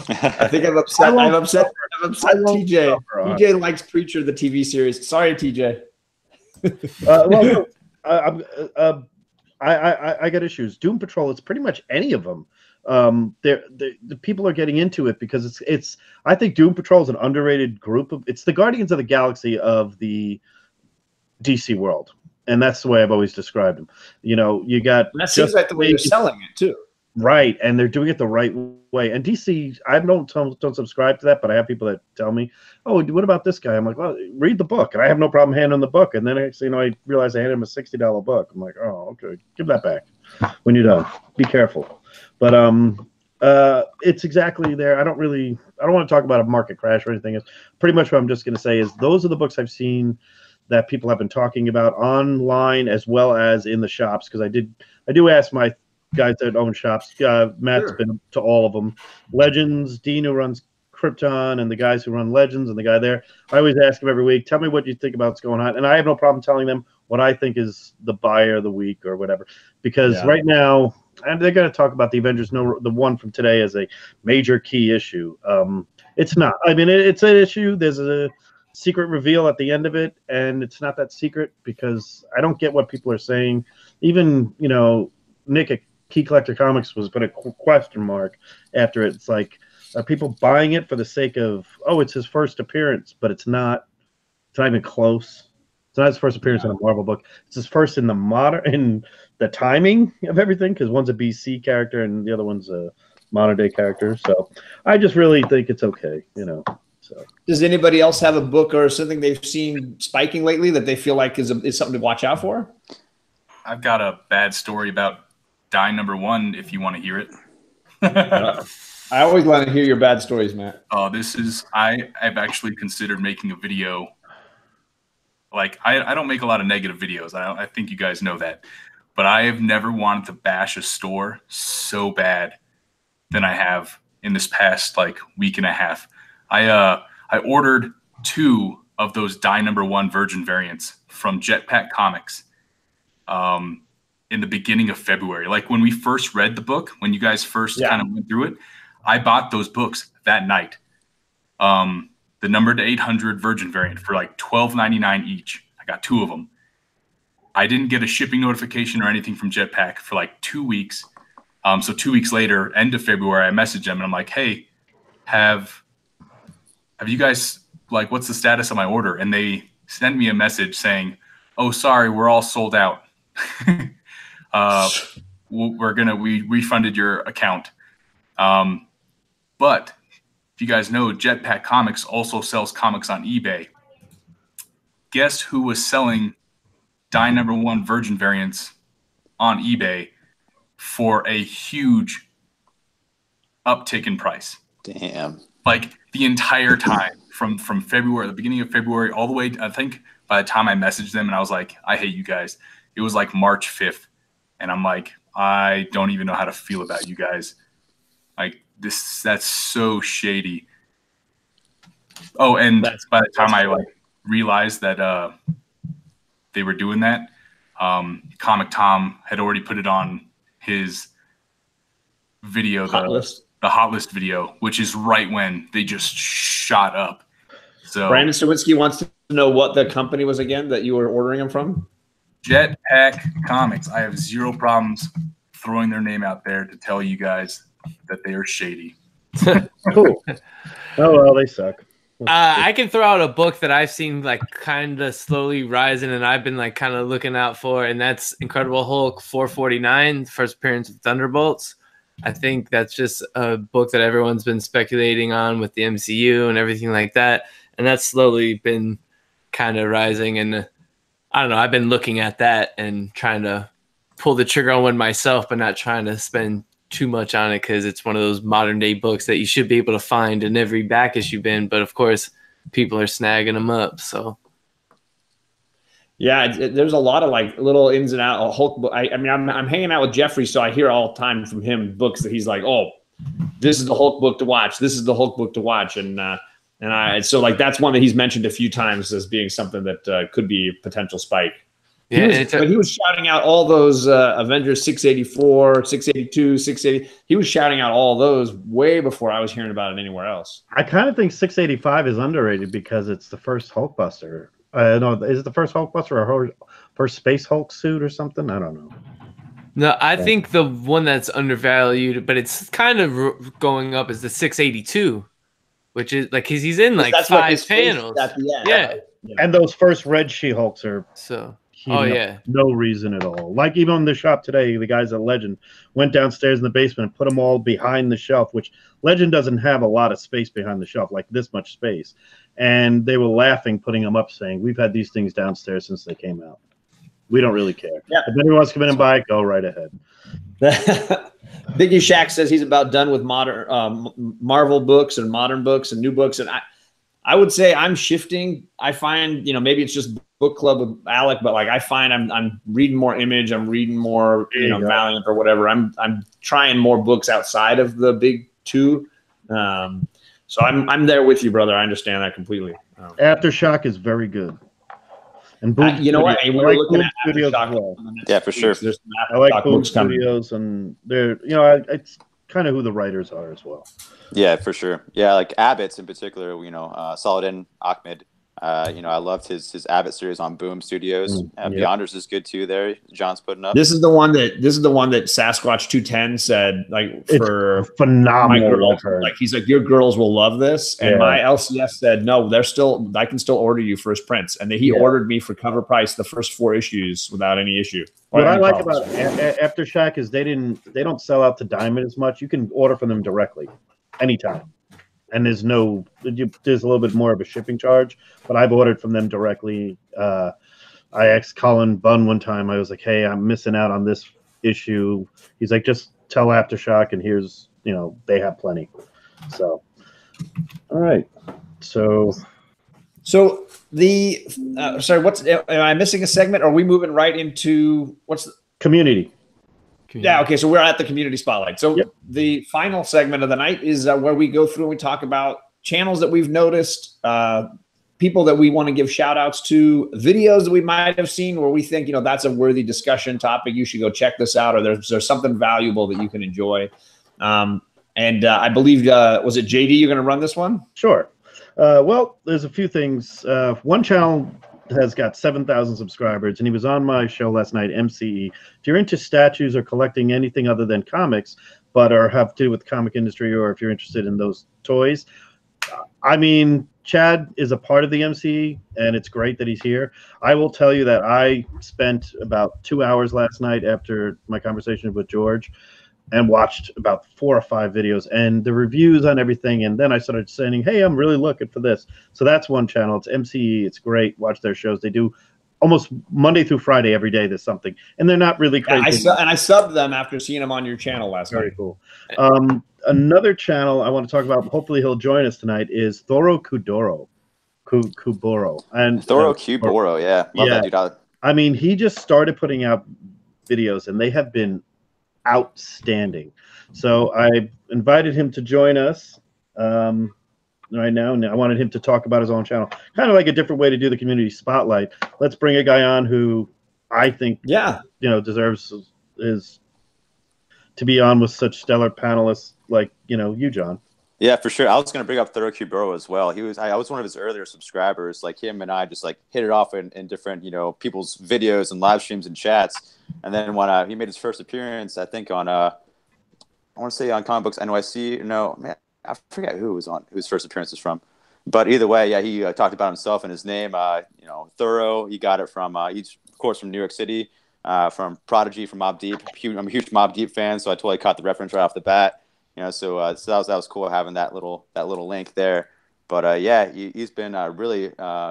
I think I'm upset. I'm upset TJ. TJ likes Preacher, the TV series. Sorry, TJ. I got issues. Doom Patrol. It's pretty much any of them. The people are getting into it because it's. I think Doom Patrol is an underrated group of. It's the Guardians of the Galaxy of the DC world, and that's the way I've always described them. You got. That seems like the way you're selling it too. Right, and they're doing it the right way. And DC, I don't subscribe to that, but I have people that tell me, "Oh, what about this guy?" I'm like, "Well, read the book," and I have no problem handing the book. And then actually, I realize I handed him a $60 book. I'm like, "Oh, okay, give that back when you're done. Be careful." But it's exactly there. I don't want to talk about a market crash or anything. It's pretty much what I'm just going to say is those are the books I've seen that people have been talking about online as well as in the shops because I do ask my guys that own shops. Matt's been to all of them. Legends, Dean who runs Krypton, and the guys who run Legends, and the guy there. I always ask him every week, tell me what you think about what's going on. And I have no problem telling them what I think is the buyer of the week or whatever. Because right now, and they're going to talk about the Avengers, the one from today as a major key issue. It's not. I mean, it's an issue. There's a secret reveal at the end of it, and it's not that secret because I don't get what people are saying. Even, Nick at Key Collector Comics was put a question mark after it. It's like, are people buying it for the sake of, it's his first appearance, but it's not even close. It's not his first appearance in a Marvel book. It's his first in the timing of everything, because one's a BC character and the other one's a modern day character. So I just really think it's okay, So does anybody else have a book or something they've seen spiking lately that they feel like is something to watch out for? I've got a bad story about Die #1 if you want to hear it. I always want to hear your bad stories, Matt. I've actually considered making a video. Like, I don't make a lot of negative videos. I think you guys know that. But I have never wanted to bash a store so bad than I have in this past week and a half. I ordered 2 of those Die #1 Virgin variants from Jetpack Comics. In the beginning of February, like when we first read the book, when you guys first kind of went through it, I bought those books that night. The number to 800 Virgin variant for $12.99 each. I got 2 of them. I didn't get a shipping notification or anything from Jetpack for 2 weeks. So 2 weeks later, end of February, I messaged them and I'm like, "Hey, have you guys what's the status of my order?" And they sent me a message saying, "Oh, sorry, we're all sold out. We refunded your account." But if you guys know, Jetpack Comics also sells comics on eBay. Guess who was selling Die #1 Virgin variants on eBay for a huge uptick in price? Damn. Like the entire time from February, the beginning of February, all the way, I think by the time I messaged them and I was like, I hate you guys, it was like March 5th. And I'm like, I don't even know how to feel about you guys. Like that's so shady. Oh, and by the time I realized that they were doing that, Comic Tom had already put it on his video, the hot list video, which is right when they just shot up. So Brandon Sawinski wants to know what the company was again that you were ordering them from. Jetpack Comics. I have zero problems throwing their name out there to tell you guys that they are shady. Cool. Oh well, they suck. I can throw out a book that I've seen like kind of slowly rising, and I've been like kind of looking out for, and that's Incredible Hulk 449, first appearance of Thunderbolts. I think that's just a book that everyone's been speculating on with the MCU and everything like that, and that's slowly been kind of rising. And I don't know, I've been looking at that and trying to pull the trigger on one myself, but not trying to spend too much on it because it's one of those modern day books that you should be able to find in every back issue bin, but of course people are snagging them up. So yeah, there's a lot of like little ins and outs. Hulk. I mean, I'm hanging out with Jeffrey, so I hear all the time from him books that he's like, "Oh, this is the Hulk book to watch. This is the Hulk book to watch." And so like that's one that he's mentioned a few times as being something that could be a potential spike. yeah, But he was shouting out all those Avengers 684, 682, 680. He was shouting out all those way before I was hearing about it anywhere else. I kind of think 685 is underrated because it's the first Hulkbuster. No, is it the first Hulkbuster or first Space Hulk suit or something? I don't know. No, I think the one that's undervalued, but it's kind of going up, is the 682, which is like he's in like That's 5 panels. at the end. Yeah. And those first Red She-Hulks are So, heating up, no reason at all. Like even in the shop today, the guys at Legend went downstairs in the basement and put them all behind the shelf, which Legend doesn't have a lot of space behind the shelf, like this much space. And they were laughing, putting them up, saying, "We've had these things downstairs since they came out. We don't really care. Yeah. If anyone wants to come in and buy it, go right ahead." Biggie Shaq says he's about done with modern Marvel books and modern books and new books. And I would say I'm shifting. I find, maybe it's just book club with Alec, but like I find I'm reading more Image, I'm reading more, Valiant or whatever. I'm trying more books outside of the big two. So I'm there with you, brother. I understand that completely. Aftershock is very good. And Boom you know what? Studios. We I were like looking Boom at Studios Aftershock as well. Yeah, for sure. There's some I like Aftershock Boom books coming. Studios, and they're, it's kind of who the writers are as well. Yeah, for sure. Yeah, like Abbott's in particular, Saladin Ahmed. I loved his Abbott series on Boom Studios. Beyonders is good too. There, John's putting up. This is the one that Sasquatch 210 said, like, for phenomenal. Girls, like he's like, your girls will love this, and my LCS said no, I can still order you first prints, and he ordered me for cover price the first 4 issues without any issue. What I like about Aftershock is they don't sell out to Diamond as much. You can order from them directly, anytime. And there's a little bit more of a shipping charge, but I've ordered from them directly. I asked Colin Bunn one time. I was like, "Hey, I'm missing out on this issue." He's like, "Just tell Aftershock, and here's, they have plenty." So, all right. So the sorry, am I missing a segment? Or are we moving right into what's the community? Yeah, okay, so we're at the community spotlight. So the final segment of the night is where we go through and we talk about channels that we've noticed, people that we want to give shout outs to, videos that we might have seen where we think, that's a worthy discussion topic. You should go check this out, or there's something valuable that you can enjoy. And I believe, was it JD, you're going to run this one? Sure. Well, there's a few things. One channel has got 7,000 subscribers, and he was on my show last night, MCE. If you're into statues or collecting anything other than comics, or have to do with the comic industry, or if you're interested in those toys, I mean, Chad is a part of the MCE, and it's great that he's here. I will tell you that I spent about 2 hours last night after my conversation with George and watched about 4 or 5 videos and the reviews on everything. And then I started saying, hey, I'm really looking for this. So that's one channel. It's MCE. It's great. Watch their shows. They do almost Monday through Friday every day. There's something. And they're not really crazy. Yeah, I subbed them after seeing them on your channel last night. Very cool. Another channel I want to talk about, hopefully he'll join us tonight, is Thoro Kuboro. And Thoro Kuboro, yeah. Love that dude. I mean, he just started putting out videos, and they have been outstanding. So I invited him to join us right now, and I wanted him to talk about his own channel. Kind of like a different way to do the community spotlight. Let's bring a guy on who I think deserves to be on with such stellar panelists like you, John. Yeah, for sure. I was going to bring up Thoro Kuboro as well. I was one of his earlier subscribers. Like him and I just like hit it off in different people's videos and live streams and chats. And then when he made his first appearance, I think on I want to say on Comic Books NYC. No, man, I forget who his first appearance was from. But either way, yeah, he talked about himself and his name. Thoro. He got it from he's of course from New York City, from Prodigy, from Mobb Deep. I'm a huge Mobb Deep fan, so I totally caught the reference right off the bat. So that was cool having that little link there. But yeah, he's been really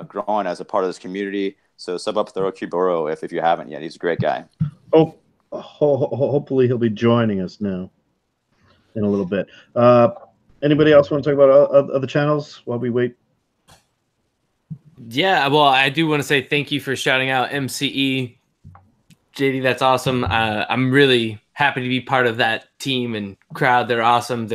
growing as a part of this community. So sub up Thoro Kuboro if you haven't yet. He's a great guy. Oh, hopefully he'll be joining us now in a little bit. Anybody else want to talk about other channels while we wait? Yeah, well, I do want to say thank you for shouting out MCE. JD, that's awesome. I'm really happy to be part of that team and crowd. They're awesome.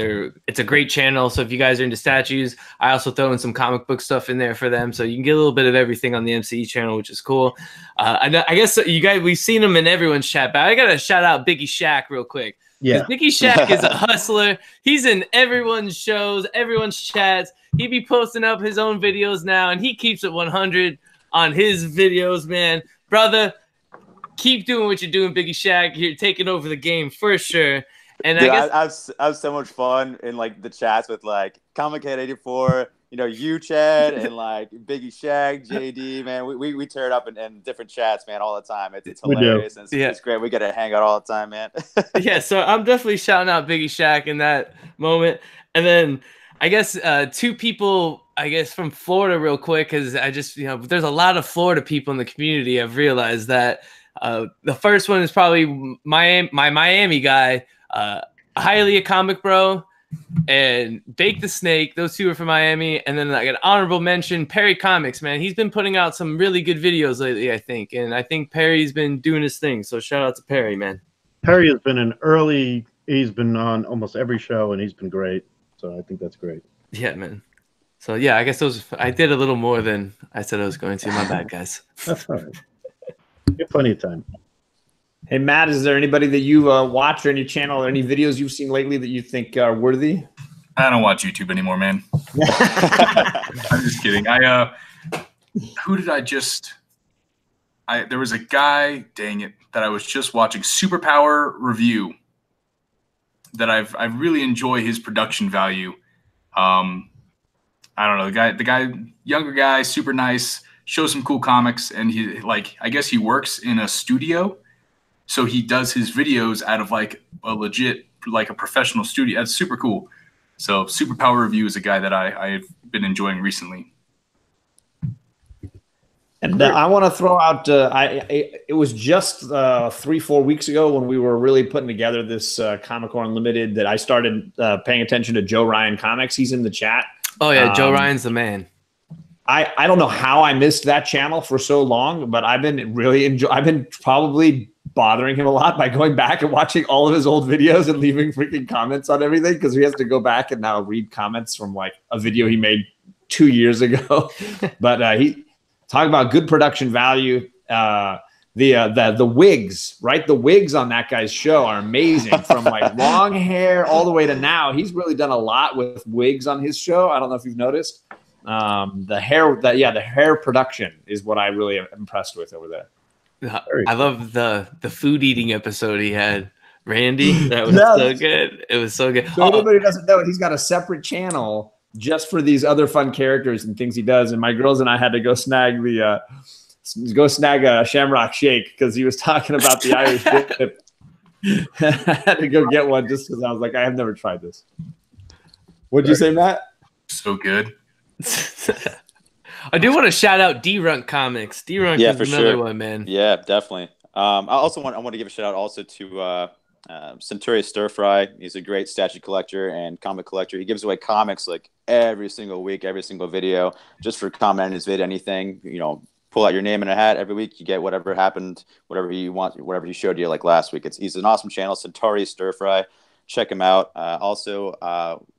It's a great channel. So if you guys are into statues, I also throw in some comic book stuff in there for them. So you can get a little bit of everything on the MCE channel, which is cool. I guess you guys, we've seen them in everyone's chat, but I got to shout out Biggie Shaq real quick. Yeah. Biggie Shaq is a hustler. He's in everyone's shows, everyone's chats. He be posting up his own videos now, and he keeps it 100 on his videos, man. Brother, keep doing what you're doing, Biggie Shaq. You're taking over the game for sure. And dude, I guess I have so much fun in like the chats with like Comic Head 84, you Chad, and like Biggie Shaq, JD. Man, we tear it up in different chats, man, all the time. It's hilarious. And it's great. We get to hang out all the time, man. Yeah, so I'm definitely shouting out Biggie Shaq in that moment. And then I guess 2 people, I guess, from Florida real quick, because I just, there's a lot of Florida people in the community. I've realized that. The first one is probably my Miami guy, Highly a Comic Bro, and Bake the Snake. Those 2 are from Miami. And then like an honorable mention, Perry Comics, man. He's been putting out some really good videos lately, I think. And I think Perry's been doing his thing. So shout out to Perry, man. Perry has been he's been on almost every show, and he's been great. So I think that's great. Yeah, man. So yeah, I guess I did a little more than I said I was going to. My bad, guys. That's all right. You have plenty of time. Hey, Matt, is there anybody that you watch or any channel or any videos you've seen lately that you think are worthy? I don't watch YouTube anymore, man. I'm just kidding. Who did I just – there was a guy, dang it, that I was just watching, Superpower Review, that I really enjoy his production value. I don't know, the guy, younger guy, super nice, shows some cool comics, and he I guess he works in a studio, so he does his videos out of like a legit, like a professional studio. That's super cool. So Superpower Review is a guy that I've been enjoying recently. And I want to throw out, it was just 3-4 weeks ago when we were really putting together this Comic-Con Unlimited that I started paying attention to Joe Ryan Comics. He's in the chat. Oh yeah, Joe Ryan's the man. I don't know how I missed that channel for so long, but I've been really I've been probably bothering him a lot by going back and watching all of his old videos and leaving freaking comments on everything, because he has to go back and now read comments from like a video he made 2 years ago. But he talk about good production value. The wigs, right? The wigs on that guy's show are amazing, from like long hair all the way to now. He's really done a lot with wigs on his show. I don't know if you've noticed. The hair production is what I really am impressed with over there. I love the food eating episode he had. Randy, that was so good. It was so good. So anybody doesn't know it, he's got a separate channel just for these other fun characters and things he does. And my girls and I had to go snag a Shamrock Shake because he was talking about the Irish dip. I had to go get one just because I was like, I have never tried this. What'd you say, Matt? So good. I do want to shout out D-Runk Comics. D-Runk is another one, man. Yeah, definitely. I want to give a shout out also to Centurion Stir Fry. He's a great statue collector and comic collector. He gives away comics like every single week, every single video, just for comment in his vid, anything. You know, pull out your name in a hat every week. You get whatever happened, whatever you want, whatever he showed you like last week. He's an awesome channel, Centauri Stir Fry. Check him out.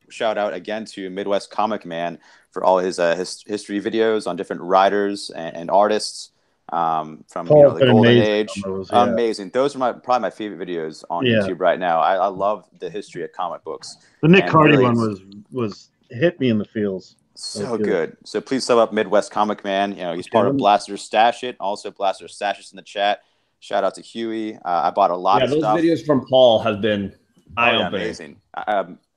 Shout out again to Midwest Comic Man for all his history videos on different writers and artists from the Golden Age. Amazing. Those are probably my favorite videos on YouTube right now. I love the history of comic books. The Nick Cardy one was hit me in the feels. So good. So please sub up Midwest Comic Man. You know, he's part of Blaster Stash It. Also, Blaster Stash It's in the chat. Shout out to Huey. I bought a lot of stuff. Those videos from Paul have been eye-opening. Amazing.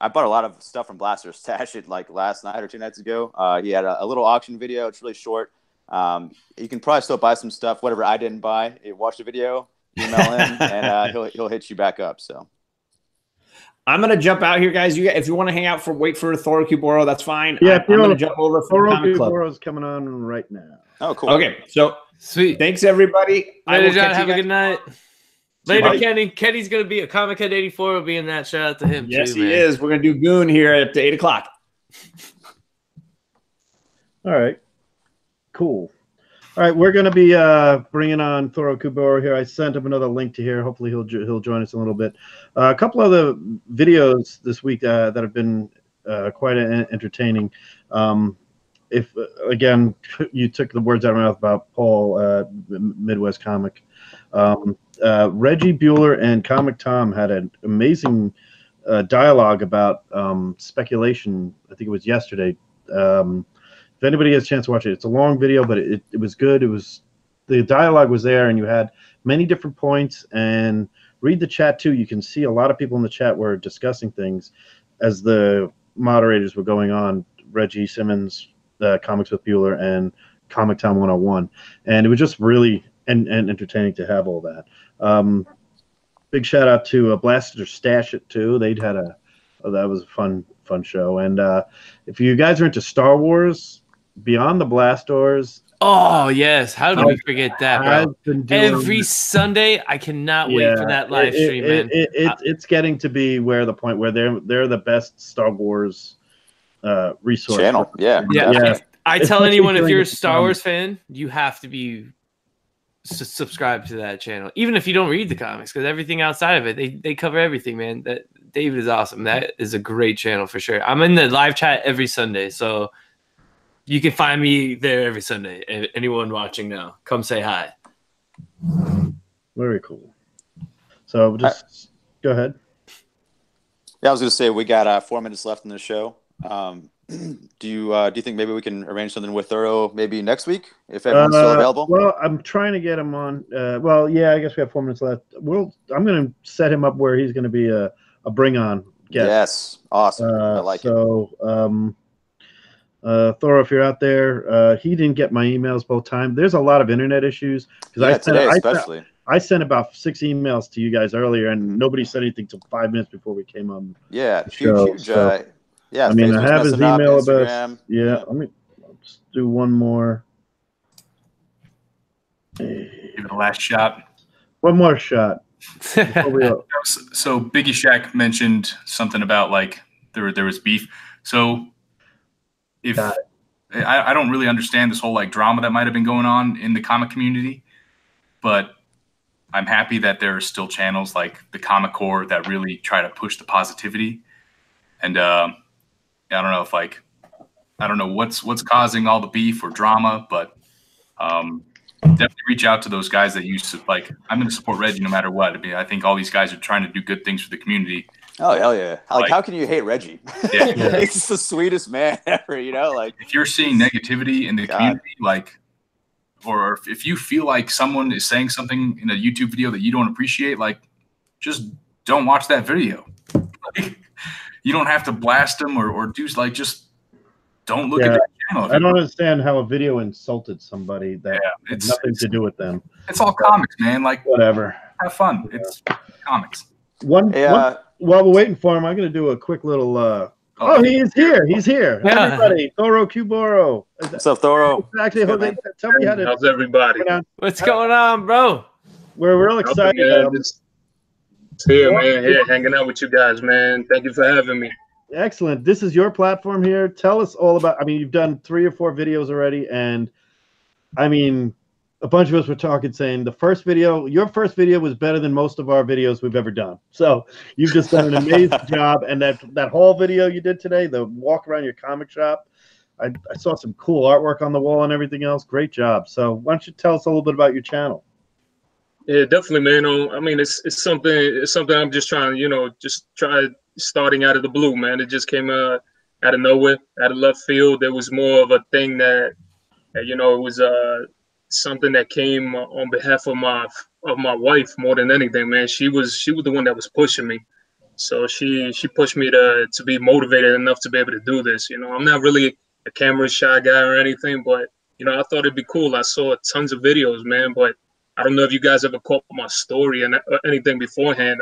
I bought a lot of stuff from Blaster Stash It like last night or 2 nights ago. He had a little auction video. It's really short. You can probably still buy some stuff. Whatever I didn't buy, watch the video, email him, and he'll hit you back up. So I'm gonna jump out here, guys. If you want to hang out wait for Thoro Kuboro, that's fine. Yeah, I'm gonna jump over for Thoro Comic Club. Kuboro's coming on right now. Oh, cool. Okay, so sweet. Thanks everybody. Later, John. Have a good night. Later, Kenny. Kenny's going to be a Comic Head 84. Will be in that. Shout out to him. Yes, too, he is. We're going to do Goon here at 8 o'clock. All right. Cool. All right. We're going to be bringing on Thoro Kuboro here. I sent him another link to here. Hopefully, he'll join us in a little bit. A couple other videos this week that have been quite entertaining. If, again, you took the words out of my mouth about Paul, Midwest Comic. Reggie Bueller and Comic Tom had an amazing dialogue about speculation. I think it was yesterday. If anybody has a chance to watch it, it's a long video, but it was good. The dialogue was there, and you had many different points. And read the chat too. You can see a lot of people in the chat were discussing things as the moderators were going on. Reggie Simmons, Comics with Bueller, and Comic Tom 101, and it was just really and entertaining to have all that. Big shout out to Blaster Stash It too. They'd had that was a fun show. And if you guys are into Star Wars, Beyond the Blast Doors. Oh yes, how did we forget that, bro? Every Sunday, I cannot wait for that live stream, man. It's getting to be the point where they're the best Star Wars resource channel. Yeah. I tell anyone, if you're a Star Wars fan, you have to be subscribe to that channel, even if you don't read the comics, because everything outside of it, they cover everything, man. That David is awesome. That is a great channel for sure. I'm in the live chat every Sunday, so you can find me there every Sunday. Anyone watching now, come say hi. Very cool. So just go ahead. Yeah, I was going to say we got 4 minutes left in the show. Do you think maybe we can arrange something with Thoro maybe next week if everyone's still available? Well, I'm trying to get him on. I guess we have 4 minutes left. I'm going to set him up where he's going to be a bring on guest. Yes, awesome. I like it. So, Thoro, if you're out there, he didn't get my emails both times. There's a lot of internet issues especially. I sent about 6 emails to you guys earlier, and nobody said anything till 5 minutes before we came on. Yeah, huge. Yeah, I mean, I have his email about. Yeah, let me just do one more. Give it a last shot. One more shot. So Biggie Shack mentioned something about like there was beef. So if I don't really understand this whole like drama that might have been going on in the comic community, but I'm happy that there are still channels like the Comic Corp that really try to push the positivity. And I don't know if I don't know what's causing all the beef or drama, but definitely reach out to those guys that used to I'm going to support Reggie no matter what. I mean, I think all these guys are trying to do good things for the community. Oh hell yeah! How can you hate Reggie? Yeah. He's the sweetest man ever. You know, if you're seeing negativity in the community, or if you feel like someone is saying something in a YouTube video that you don't appreciate, just don't watch that video. You don't have to blast them or do just don't look at that channel. I don't understand how a video insulted somebody that had it's nothing to do with them. It's all comics, man. Like, whatever. Have fun. It's comics. While we're waiting for him, I'm going to do a quick little. He's here. He's here. Yeah. Everybody, Thoro Kuboro. What's up, Thoro? Actually, Jose, tell me how to. How's everybody? What's going on, bro? We're real excited. It's here, man. Here, hanging out with you guys, man. Thank you for having me. Excellent. This is your platform here. Tell us all about. I mean, you've done 3 or 4 videos already, and I mean, a bunch of us were talking, saying your first video was better than most of our videos we've ever done. So you've just done an amazing job. And that whole video you did today, the walk around your comic shop, I saw some cool artwork on the wall and everything else. Great job. So why don't you tell us a little bit about your channel? Yeah, definitely, man. I mean, it's something I'm just trying, just try starting out of the blue, man. It just came out of nowhere, out of left field. There was more of a thing that it was something that came on behalf of my wife more than anything, man. She was the one that was pushing me. So she pushed me to be motivated enough to be able to do this. I'm not really a camera shy guy or anything, but I thought it'd be cool. I saw tons of videos, man, but I don't know if you guys ever caught my story and anything beforehand.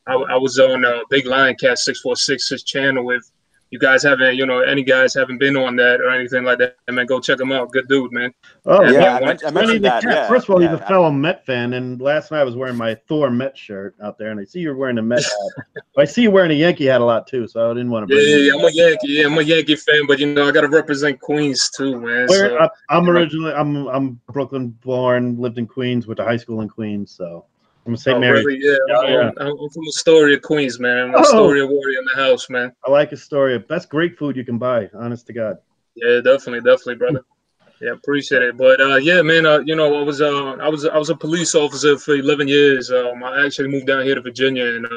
I was on Big Lion Cat 646's channel. If you guys haven't, any guys haven't been on that or anything like that, man, go check him out. Good dude, man. Oh, yeah, I mentioned that. Yeah, first of all, he's a fellow Met fan, and last night I was wearing my Thor Met shirt out there, and I see you're wearing a Met hat. I see you wearing a Yankee hat a lot too, so I didn't want to. Yeah, I'm a Yankee. Yeah, I'm a Yankee fan, but I got to represent Queens too, man. I'm Brooklyn born, lived in Queens, went to high school in Queens, so. I'm St. Mary. Really? Yeah, I'm from Astoria, Queens, man. I'm Astoria warrior in the house, man. I like Astoria. That's great food you can buy, honest to God. Yeah, definitely, brother. Yeah, appreciate it. But yeah, man, I was a police officer for 11 years. I actually moved down here to Virginia and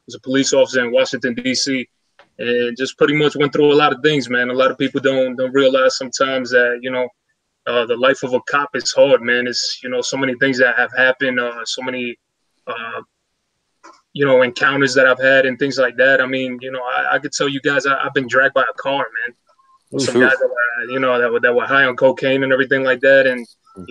was a police officer in Washington D.C. and just pretty much went through a lot of things, man. A lot of people don't realize sometimes that the life of a cop is hard, man. It's so many things that have happened, so many encounters that I've had and things like that. I mean, I could tell you guys, I've been dragged by a car, man. Some guys that were high on cocaine and everything like that. And,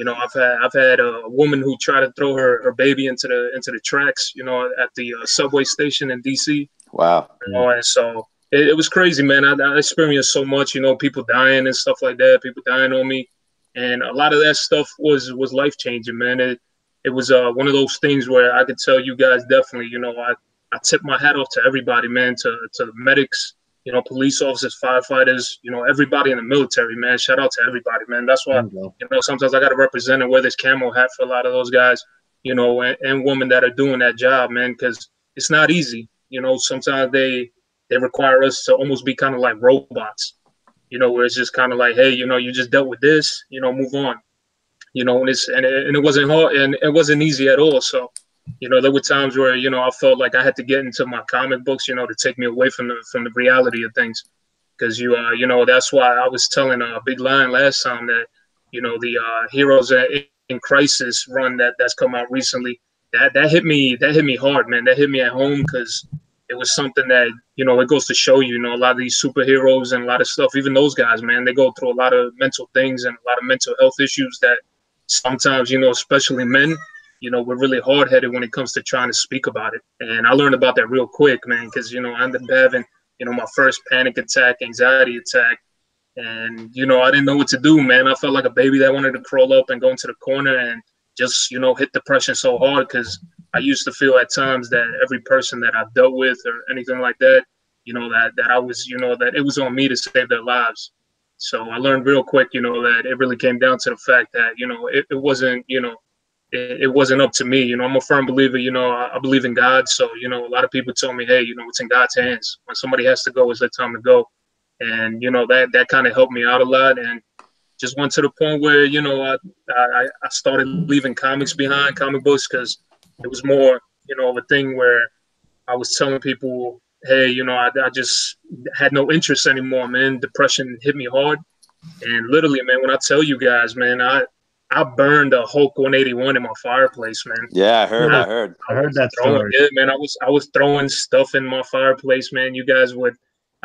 I've had a woman who tried to throw her baby into the tracks, at the subway station in DC. Wow. And so it was crazy, man. I experienced so much, people dying and stuff like that, people dying on me. And a lot of that stuff was life-changing, man. It was one of those things where I could tell you guys definitely, I tip my hat off to everybody, man, to the medics, police officers, firefighters, everybody in the military, man. Shout out to everybody, man. That's why, sometimes I got to represent and wear this camo hat for a lot of those guys, and women that are doing that job, man, because it's not easy. Sometimes they require us to almost be kind of like robots, where it's just kind of like, hey, you just dealt with this, move on. And it wasn't hard and it wasn't easy at all. So, there were times where, I felt like I had to get into my comic books, to take me away from the reality of things. Because, that's why I was telling Big Lion last time that, the Heroes in Crisis run that's come out recently, that hit me hard, man. That hit me at home because it was something that, it goes to show you, a lot of these superheroes and a lot of stuff, even those guys, man, they go through a lot of mental things and a lot of mental health issues that sometimes, especially men, we're really hard-headed when it comes to trying to speak about it. And I learned about that real quick, man, because, I ended up having, my first panic attack, anxiety attack. And, I didn't know what to do, man. I felt like a baby that wanted to crawl up and go into the corner and just, hit depression so hard because I used to feel at times that every person that I dealt with or anything like that, that I was, that it was on me to save their lives. So I learned real quick, that it really came down to the fact that, it wasn't, it wasn't up to me. I'm a firm believer, I believe in God. So, a lot of people told me, hey, it's in God's hands. When somebody has to go, it's their time to go. And, that kind of helped me out a lot. And just went to the point where, I started leaving comics behind, comic books, because it was more, of a thing where I was telling people, hey, I just had no interest anymore, man. Depression hit me hard. And literally, man, when I tell you guys, man, I burned a Hulk 181 in my fireplace, man. Yeah, I heard that story. Yeah, man, I was throwing stuff in my fireplace, man. You guys would,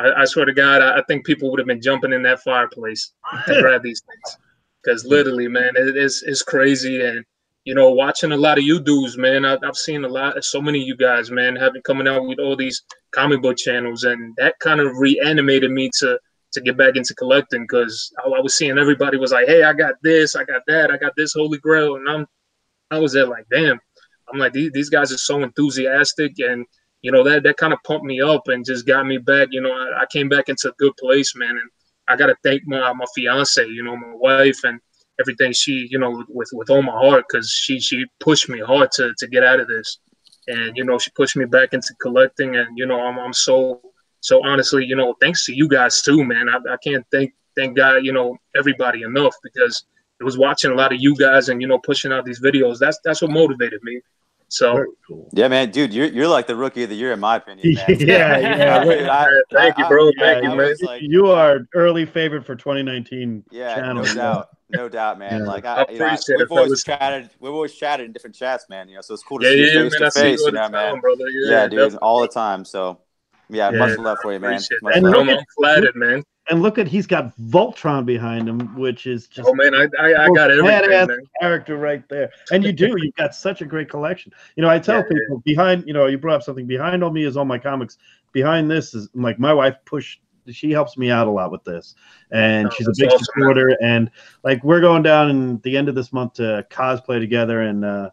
I swear to God, I think people would have been jumping in that fireplace to grab these things. Because literally, man, it's crazy. And, you know, watching a lot of you dudes, man, I've seen so many of you guys, man, having coming out with all these comic book channels. And that kind of reanimated me to get back into collecting, because I was seeing everybody was like, hey, I got this, I got that, I got this Holy Grail. And I was there like, damn. I'm like, these guys are so enthusiastic. And, you know, that kind of pumped me up and just got me back. You know, I came back into a good place, man. And I got to thank my fiance, you know, my wife, and everything she, you know, with all my heart, because she pushed me hard to get out of this. And, you know, she pushed me back into collecting. And, you know, I'm so honestly, you know, thanks to you guys too, man. I can't thank God, you know, everybody enough, because it was watching a lot of you guys and, you know, pushing out these videos. That's what motivated me. So Very cool. Yeah, man, dude, you're like the rookie of the year in my opinion, man. Yeah. Dude, thank you, bro. Thank you, man. Like, You are early favorite for 2019. yeah, channel. no doubt, man. Yeah. Like I appreciate it, we've always fellas. chatted in different chats, man. You know, so it's cool to Yeah, see you yeah, face man. to I see face, you you all know, the time, man. brother. Yeah, dude, definitely. all the time. So, yeah, Yeah, much love for you, man. Appreciate Much that. love. I'm flattered, man. And look at, he's got Voltron behind him, which is just Oh man, I got everything, badass man. character right there. And you do, you've got such a great collection. You know, I tell people behind, you know, you brought up something behind all me is all my comics. Behind this is like my wife she helps me out a lot with this. And she's a big supporter. Man. And like we're going down in the end of this month to cosplay together, and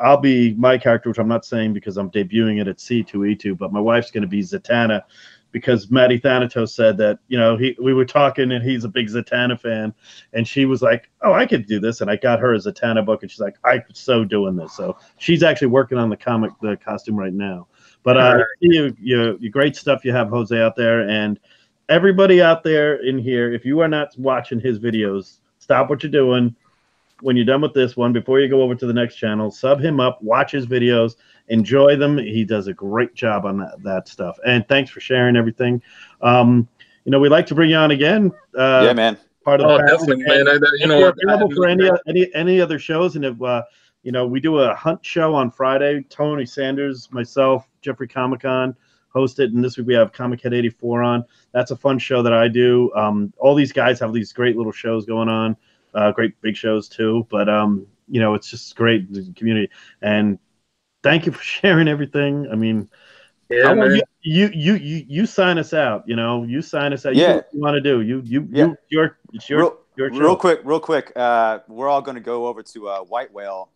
I'll be my character, which I'm not saying because I'm debuting it at C2E2, but my wife's going to be Zatanna, because Matty Thanatos said that, you know, we were talking and he's a big Zatanna fan, and she was like, oh, I could do this. And I got her a Zatanna book, and she's like, I'm so doing this. So she's actually working on the costume right now. But you great stuff you have, Jose, out there. And everybody out there in here, if you are not watching his videos, stop what you're doing. When you're done with this one, before you go over to the next channel, sub him up, watch his videos, enjoy them. He does a great job on that stuff. And thanks for sharing everything. You know, we'd like to bring you on again. Yeah, man. Part of the definitely, man. You know, if you're available for any other shows, and if you know, we do a hunt show on Friday. Tony Sanders, myself, Jeffrey Comic-Con host it, and this week we have Comic Head 84 on. That's a fun show that I do. All these guys have these great little shows going on. Great big shows too, but you know, it's just great, the community. And thank you for sharing everything. I mean, yeah, man. You sign us out. You know, you sign us out. Yeah. You do what you want to do. It's your real quick. We're all going to go over to White Whale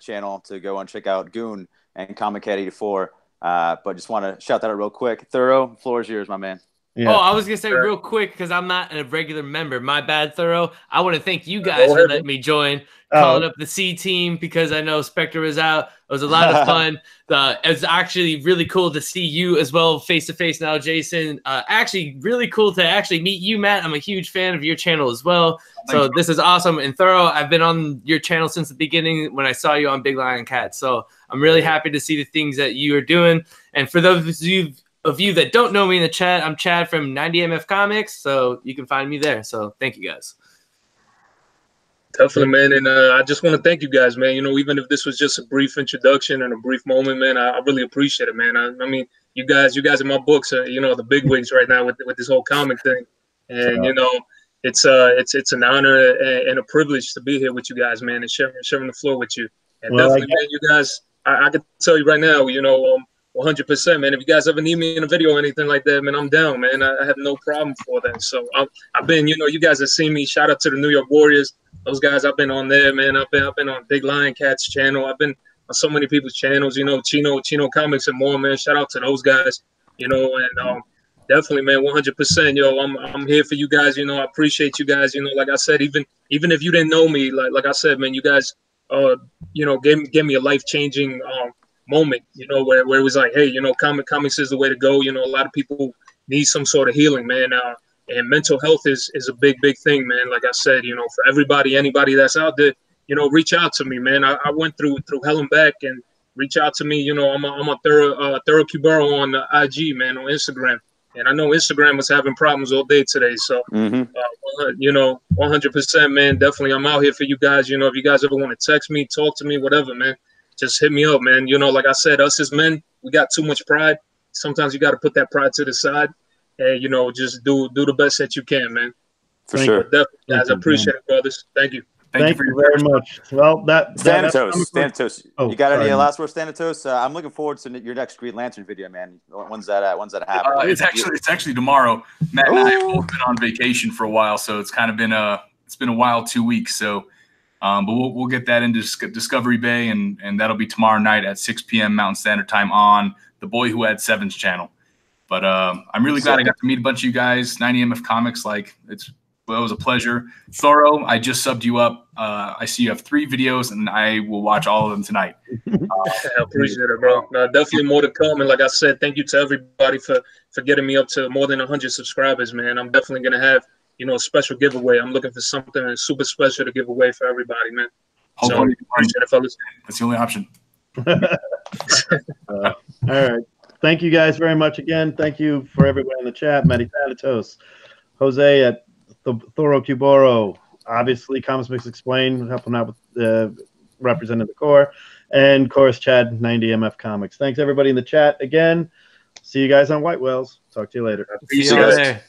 channel to go and check out Goon and Comic Cat 84. But just want to shout that out real quick. Thorough, floor is yours, my man. Yeah. Oh, I was going to say real quick, because I'm not a regular member. My bad, Thorough. I want to thank you guys for letting me join, calling up the C team, because I know Spectre was out. It was a lot of fun. It was actually really cool to see you as well face-to-face now, Jason. Actually, really cool to actually meet you, Matt. I'm a huge fan of your channel as well. So this is awesome. And Thorough, I've been on your channel since the beginning when I saw you on Big Lion Cat. So I'm really happy to see the things that you are doing. And for those of you that don't know me in the chat, I'm Chad from 90MF Comics, so you can find me there. So thank you guys. Definitely, man. And I just want to thank you guys, man. You know, even if this was just a brief introduction and a brief moment, man, I really appreciate it, man. I mean, you guys in my books are, you know, the big wigs right now with this whole comic thing. And, you know, it's an honor and a privilege to be here with you guys, man, and sharing the floor with you. And definitely, man, you guys, I can tell you right now, you know, 100%, man. If you guys ever need me in a video or anything like that, man, I'm down, man. I have no problem for that. So I've been, you know, you guys have seen me. Shout out to the New York Warriors. Those guys, I've been on there, man. I've been on Big Lion Cat's channel. I've been on so many people's channels, you know, Chino Comics and more, man. Shout out to those guys, you know, and definitely, man, 100%. Yo, I'm here for you guys. You know, I appreciate you guys. You know, like I said, even if you didn't know me, like I said, man, you guys, you know, gave me a life-changing moment, you know, where it was like, hey, you know, comics is the way to go. You know, a lot of people need some sort of healing, man. And mental health is a big thing, man. Like I said, you know, for anybody that's out there, you know, reach out to me, man. I went through hell and back, and reach out to me. You know, I'm a thorough Cubero on IG, man, on Instagram. And I know Instagram was having problems all day today. So, you know, 100%, man. Definitely, I'm out here for you guys. You know, if you guys ever want to text me, talk to me, whatever, man, just hit me up, man. You know, like I said, us as men, we got too much pride. Sometimes you got to put that pride to the side and just do the best that you can, man. For sure. But definitely, guys, I appreciate it, brothers. Thank you. Thank you very much. Well, Thanatos. Oh, you got any sorry. last words, Thanatos? I'm looking forward to your next Green Lantern video, man. When's that happening? It's actually tomorrow. Matt and I have both been on vacation for a while, so it's kind of been a wild 2 weeks. So, but we'll get that into Discovery Bay, and that'll be tomorrow night at 6 p.m. Mountain Standard Time on the Boy Who Had Sevens channel. But I'm really glad I got to meet a bunch of you guys. 90MF Comics, it was a pleasure. Thoro, I just subbed you up. I see you have 3 videos, and I will watch all of them tonight. I appreciate it, bro. Definitely more to come. And like I said, thank you to everybody for getting me up to more than 100 subscribers, man. I'm definitely going to have, a special giveaway. I'm looking for something super special to give away for everybody, man. So, appreciate it, fellas. That's the only option. All right. Thank you guys very much again. Thank you for everyone in the chat. Matty Thanatos, Jose at Thoro Cuboro, obviously Comics Mix Explain, helping out with representing the core, and of course Chad 90MF Comics. Thanks everybody in the chat again. See you guys on White Whales. Talk to you later. See you guys.